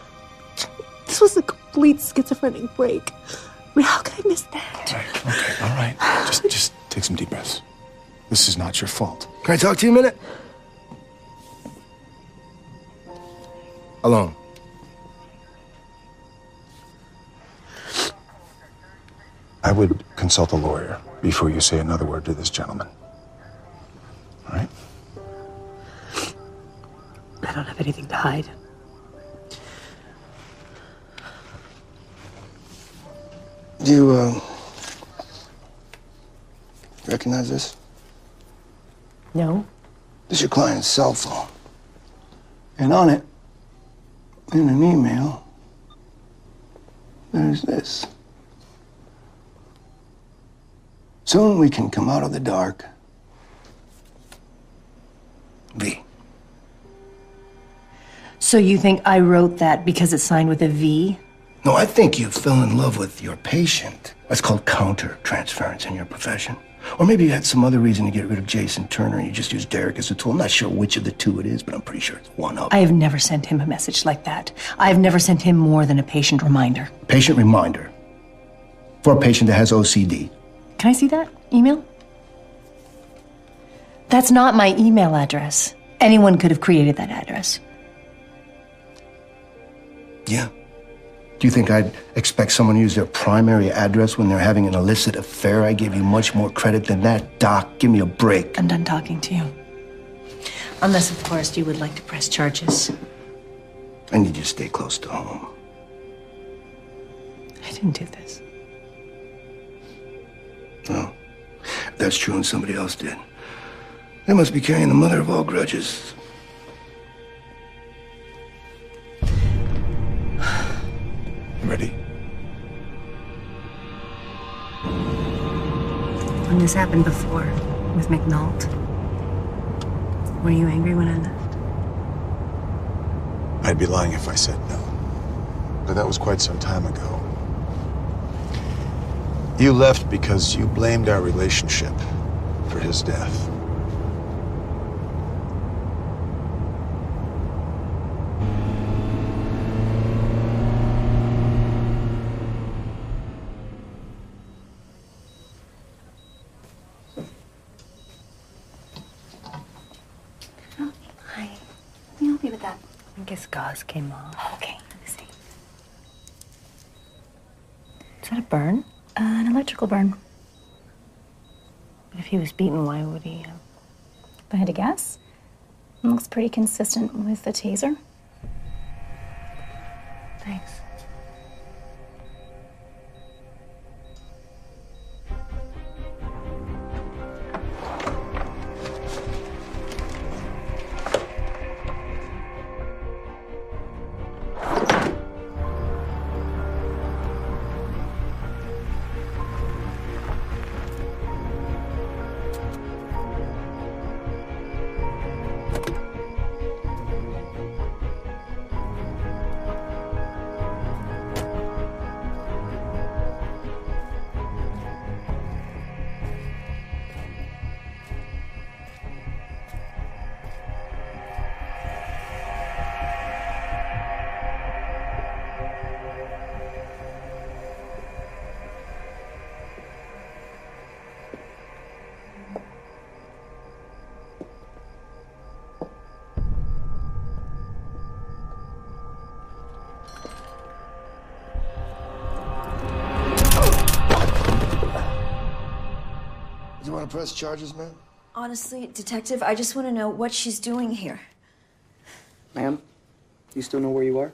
This was a complete schizophrenic break. I mean, how could I miss that? Okay, all right. Just take some deep breaths. This is not your fault. Can I talk to you a minute? Alone. I would consult a lawyer before you say another word to this gentleman. All right? I don't have anything to hide. Do you, recognize this? No. This is your client's cell phone. And on it, in an email, there's this. Soon we can come out of the dark. V. So you think I wrote that because it's signed with a V? No, I think you fell in love with your patient. That's called counter-transference in your profession. Or maybe you had some other reason to get rid of Jason Turner and you just used Derek as a tool. I'm not sure which of the two it is, but I'm pretty sure it's one of them. I have never sent him a message like that. I've never sent him more than a patient reminder. Patient reminder. For a patient that has OCD. Can I see that email? That's not my email address. Anyone could have created that address. Yeah. Do you think I'd expect someone to use their primary address when they're having an illicit affair? I gave you much more credit than that, Doc. Give me a break. I'm done talking to you. Unless, of course, you would like to press charges. I need you to stay close to home. I didn't do this. No. If that's true and somebody else did, they must be carrying the mother of all grudges. Ready? When this happened before with McNult, were you angry when I left? I'd be lying if I said no. But that was quite some time ago. You left because you blamed our relationship for his death. I guess gauze came off. Oh, okay, let me see. Is that a burn? An electrical burn. But if he was beaten, why would he? If I had to guess, it looks pretty consistent with the taser. Thanks. want to press charges, man? Honestly, Detective, I just want to know what she's doing here. Ma'am, you still know where you are?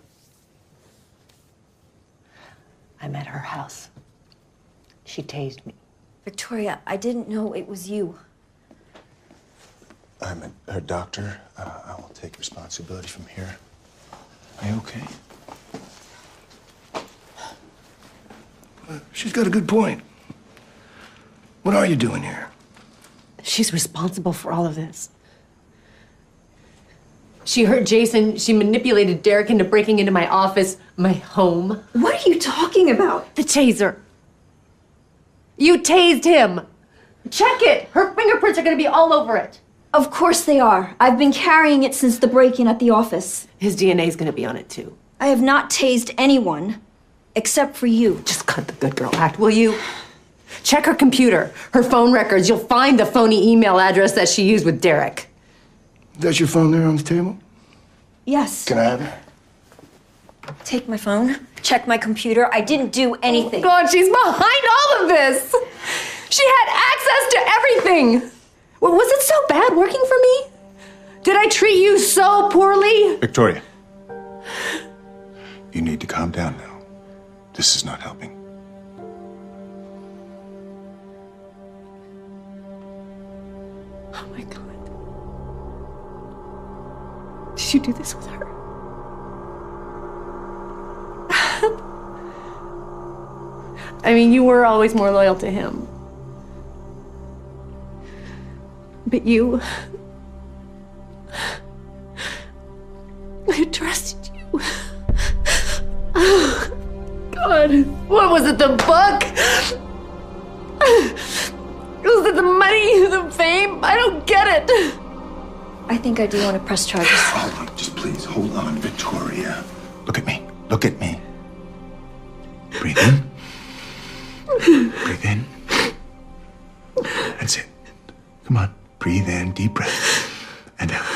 I'm at her house. She tased me. Victoria, I didn't know it was you. I'm her doctor. I will take responsibility from here. Are you okay? She's got a good point. What are you doing here? She's responsible for all of this. She hurt Jason. She manipulated Derek into breaking into my office, my home. What are you talking about? The taser. You tased him. Check it. Her fingerprints are going to be all over it. Of course they are. I've been carrying it since the break-in at the office. His DNA is going to be on it, too. I have not tased anyone, except for you. Just cut the good girl act, will you? Check her computer, her phone records. You'll find the phony email address that she used with Derek. That's your phone there on the table? Yes. Can I have it? Take my phone, check my computer. I didn't do anything. Oh, God, she's behind all of this. She had access to everything. Well, was it so bad working for me? Did I treat you so poorly? Victoria, you need to calm down now. This is not helping. Oh, my God. Did you do this with her? I mean, you were always more loyal to him. But you... I trusted you. Oh, God. What was it, the book? Was it the money, the fame? I don't get it. I think I do want to press charges. Hold on, just please, hold on, Victoria. Look at me, look at me. Breathe in. Breathe in. That's it. Come on, breathe in, deep breath, and out.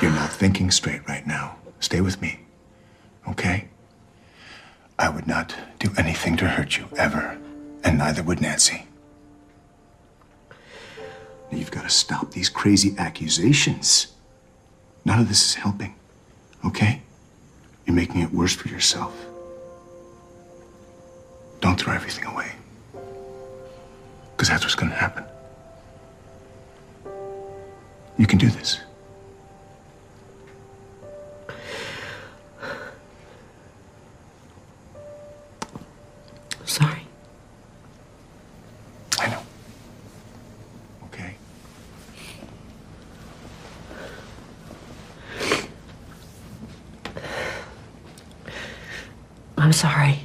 You're not thinking straight right now. Stay with me, okay? I would not do anything to hurt you, ever, and neither would Nancy. Now, you've got to stop these crazy accusations. None of this is helping, okay? You're making it worse for yourself. Don't throw everything away, because that's what's going to happen. You can do this. Sorry. I know. Okay. I'm sorry.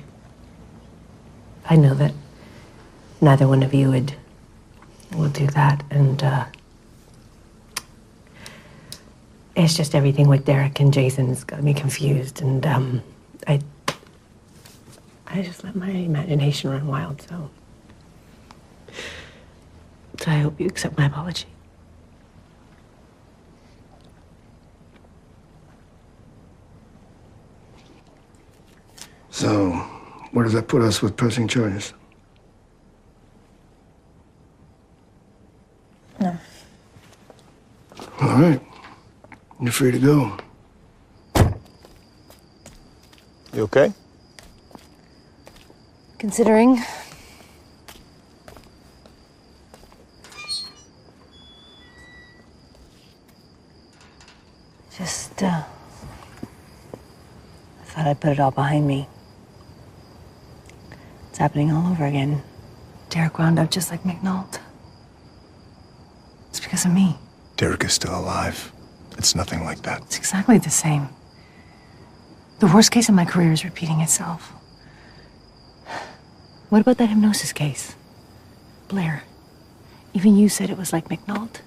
I know that neither one of you would do that, and it's just everything with Derek and Jason has got me confused, and I just let my imagination run wild, so I hope you accept my apology. So, where does that put us with pressing charges? No. All right. You're free to go. You okay? Considering. Just, I thought I'd put it all behind me. It's happening all over again. Derek wound up just like McNult. It's because of me. Derek is still alive. It's nothing like that. It's exactly the same. The worst case of my career is repeating itself. What about that hypnosis case? Blair, even you said it was like McNult.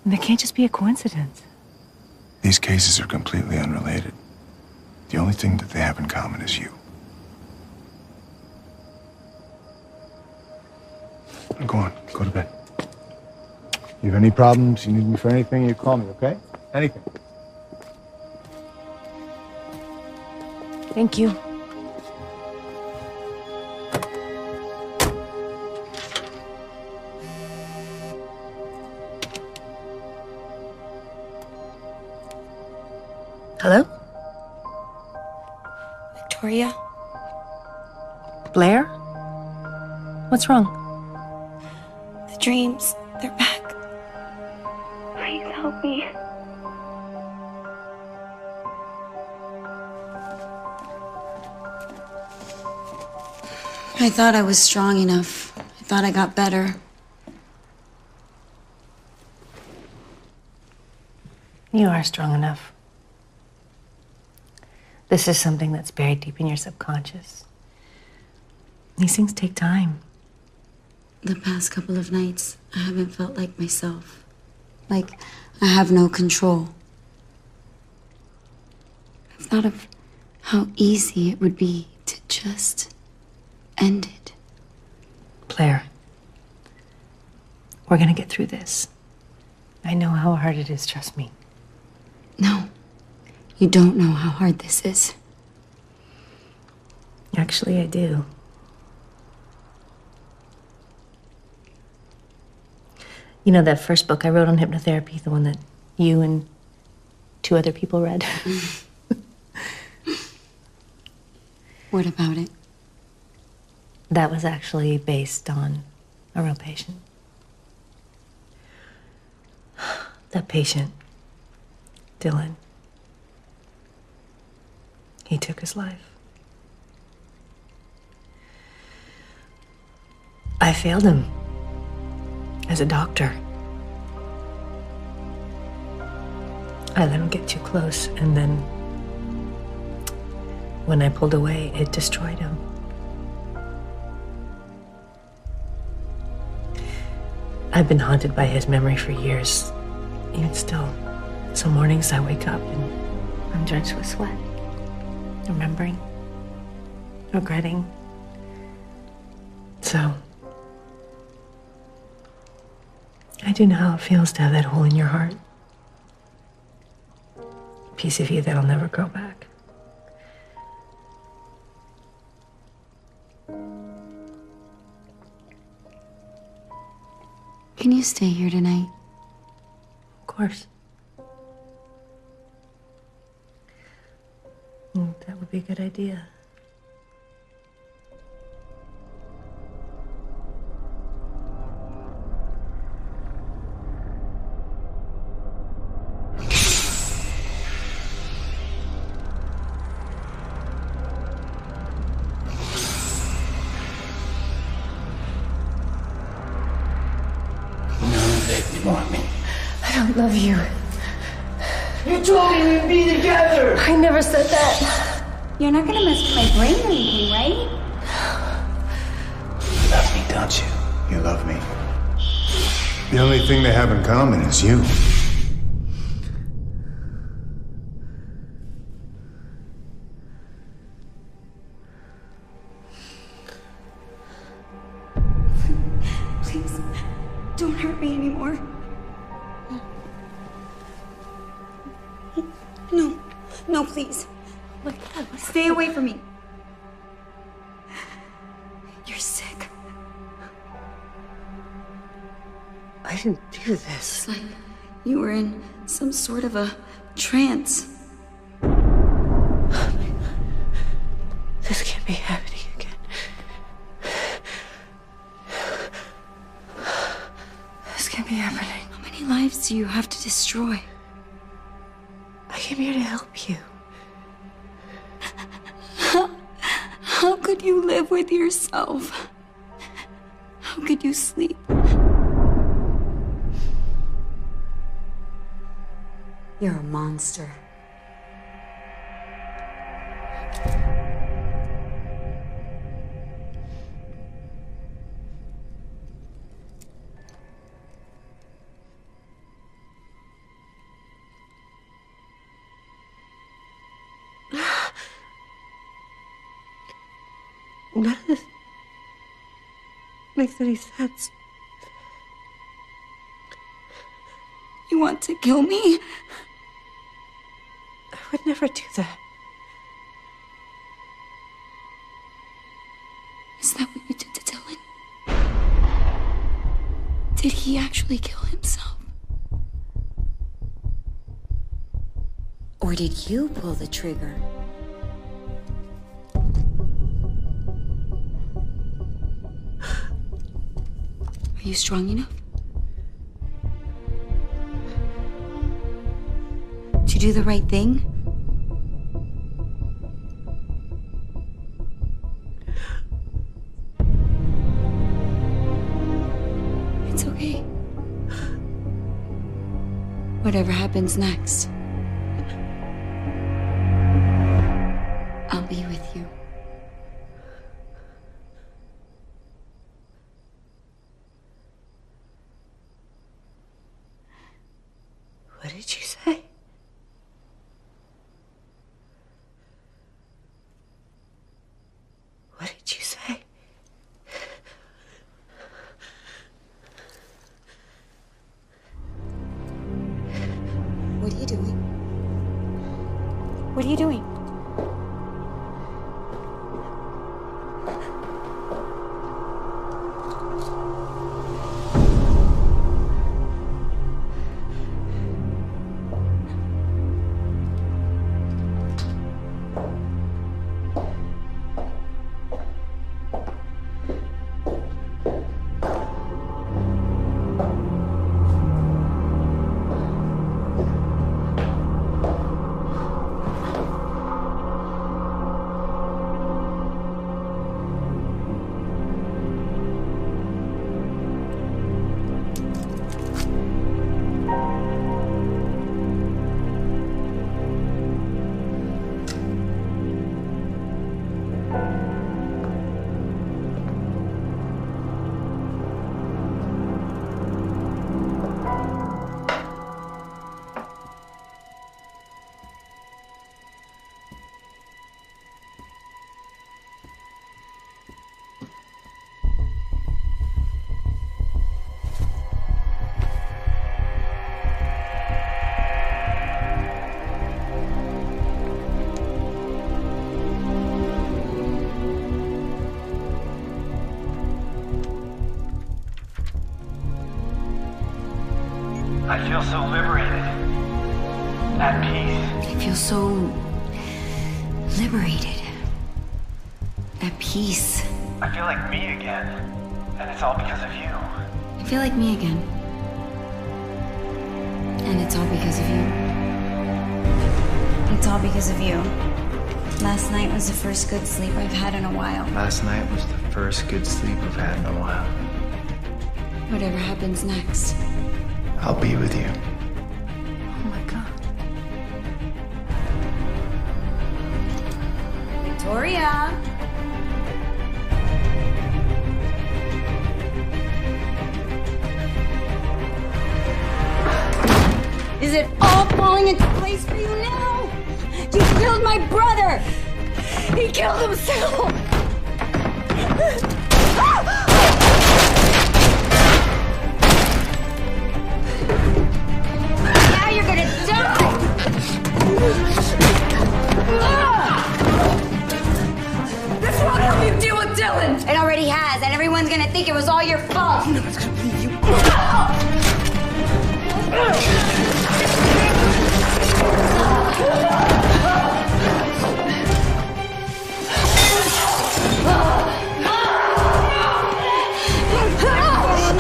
And that can't just be a coincidence. These cases are completely unrelated. The only thing that they have in common is you. Go on, go to bed. You have any problems, you need me for anything, you call me, okay? Anything. Thank you. Hello? Victoria? Blair? What's wrong? The dreams, they're back. Please help me. I thought I was strong enough. I thought I got better. You are strong enough. This is something that's buried deep in your subconscious. These things take time. The past couple of nights, I haven't felt like myself. Like I have no control. I've thought of how easy it would be to just end it. Blair, we're gonna get through this. I know how hard it is, trust me. No, you don't know how hard this is. Actually, I do. You know that first book I wrote on hypnotherapy, the one that you and 2 other people read? What about it? That was actually based on a real patient. That patient, Dylan, he took his life. I failed him as a doctor. I let him get too close, and then when I pulled away, it destroyed him. I've been haunted by his memory for years. Even still, some mornings I wake up and I'm drenched with sweat, remembering, regretting. So, I do know how it feels to have that hole in your heart. A piece of you that'll never grow back. Can you stay here tonight? Of course. That would be a good idea. I don't love you. You told me we'd be together! I never said that. You're not gonna mess with my brain or anything, right? You love me, don't you? You love me. The only thing they have in common is you. Please, don't hurt me anymore. No, no, please. Look, stay away from me. You're sick. I didn't do this. It's like you were in some sort of a trance. This can't be happening again. This can't be happening. How many lives do you have to destroy? I came here to help you. How could you live with yourself? How could you sleep? You're a monster. None of this makes any sense. You want to kill me? I would never do that. Is that what you did to Dylan? Did he actually kill himself? Or Or did you pull the trigger? Are you strong enough? To do the right thing? It's okay. Whatever happens next, I'll be with you. What did you say? What did you say? What are you doing? What are you doing? I feel so liberated. At peace. I feel so liberated. At peace. I feel like me again. And it's all because of you. I feel like me again. And it's all because of you. It's all because of you. Last night was the first good sleep I've had in a while. Last night was the first good sleep I've had in a while. Whatever happens next, I'll be with you. oh my God. Victoria! Is it all falling into place for you now? You killed my brother! He killed himself! Now you're gonna die! This won't help you deal with Dylan! It already has, and everyone's gonna think it was all your fault! No one's gonna believe you.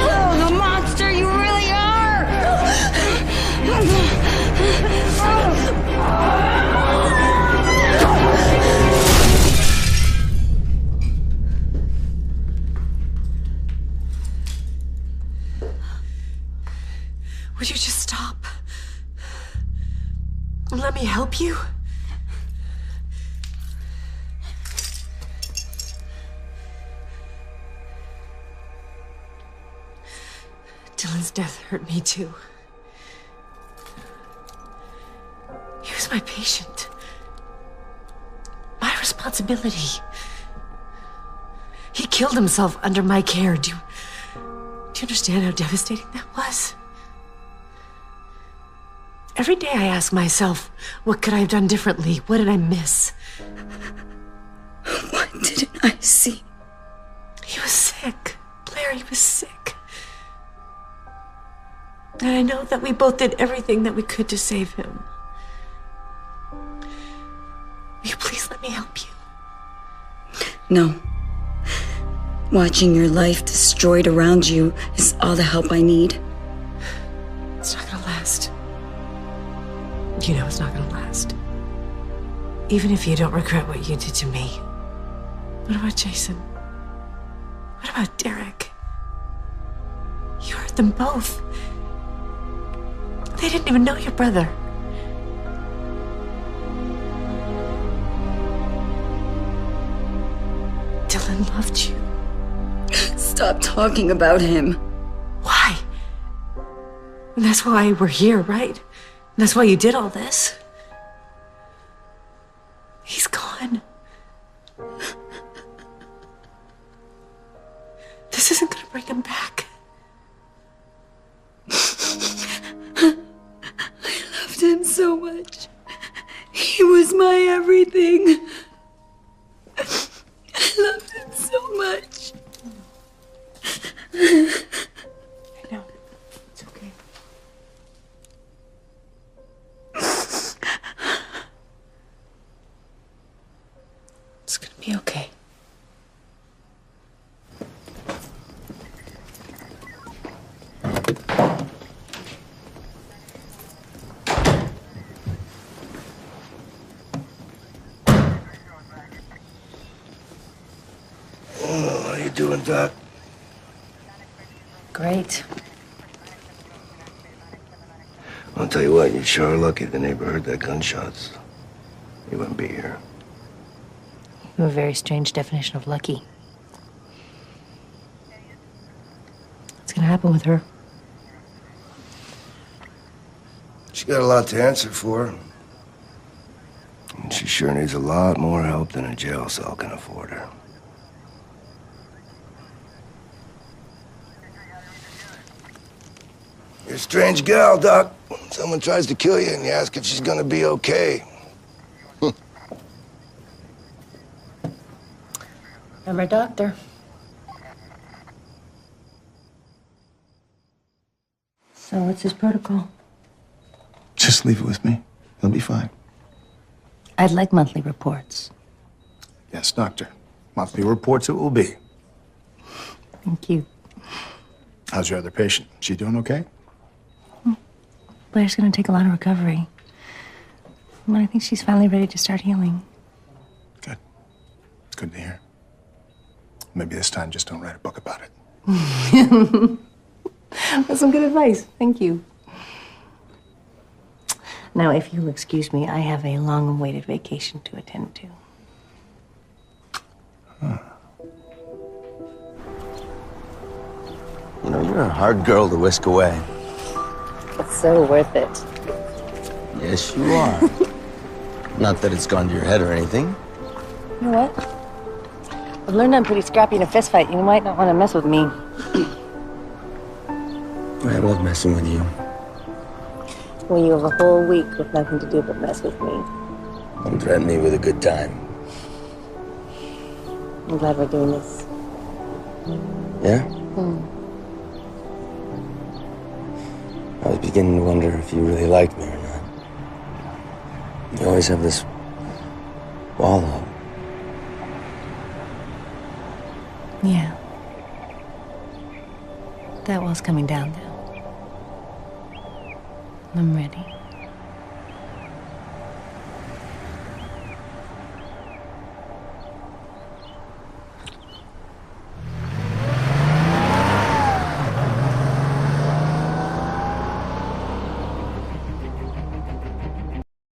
Oh, the monster you really are! Would you just stop? And let me help you? Dylan's death hurt me too. He was my patient. My responsibility. He killed himself under my care. Do you understand how devastating that was? Every day I ask myself, what could I have done differently? What did I miss? What didn't I see? He was sick. Blair, he was sick. And I know that we both did everything that we could to save him. Will you please let me help you? No. Watching your life destroyed around you is all the help I need. It's not gonna last. You know it's not gonna last. Even if you don't regret what you did to me. What about Jason? What about Derek? You hurt them both. They didn't even know your brother. Dylan loved you. Stop talking about him. Why? And that's why we're here, right? And that's why you did all this. He's gone. This isn't gonna bring him back. I loved him so much. He was my everything. I loved him so much. I know. It's okay. It's gonna be okay. Oh, how you doing, Doc? Great. I'll tell you what, you sure are lucky the neighbor heard that gunshots. You wouldn't be here. You have a very strange definition of lucky. What's gonna happen with her? She got a lot to answer for. And she sure needs a lot more help than a jail cell can afford her. You're a strange gal, Doc. Someone tries to kill you and you ask if she's gonna be okay. I'm her doctor. So what's his protocol? Just leave it with me. He'll be fine. I'd like monthly reports. Yes, doctor. Monthly reports it will be. Thank you. How's your other patient? She doing okay? Blair's gonna take a lot of recovery. But I think she's finally ready to start healing. Good. It's good to hear. Maybe this time just don't write a book about it. That's some good advice. Thank you. Now, if you'll excuse me, I have a long-awaited vacation to attend to. You know, you're a hard girl to whisk away. It's so worth it. Yes, you are. Not that it's gone to your head or anything. You know what? I've learned I'm pretty scrappy in a fist fight. You might not want to mess with me. I love messing with you. Well, you have a whole week with nothing to do but mess with me. Don't threaten me with a good time. I'm glad we're doing this. Yeah? I was beginning to wonder if you really liked me or not. You always have this wall up. Yeah. That wall's coming down now. I'm ready.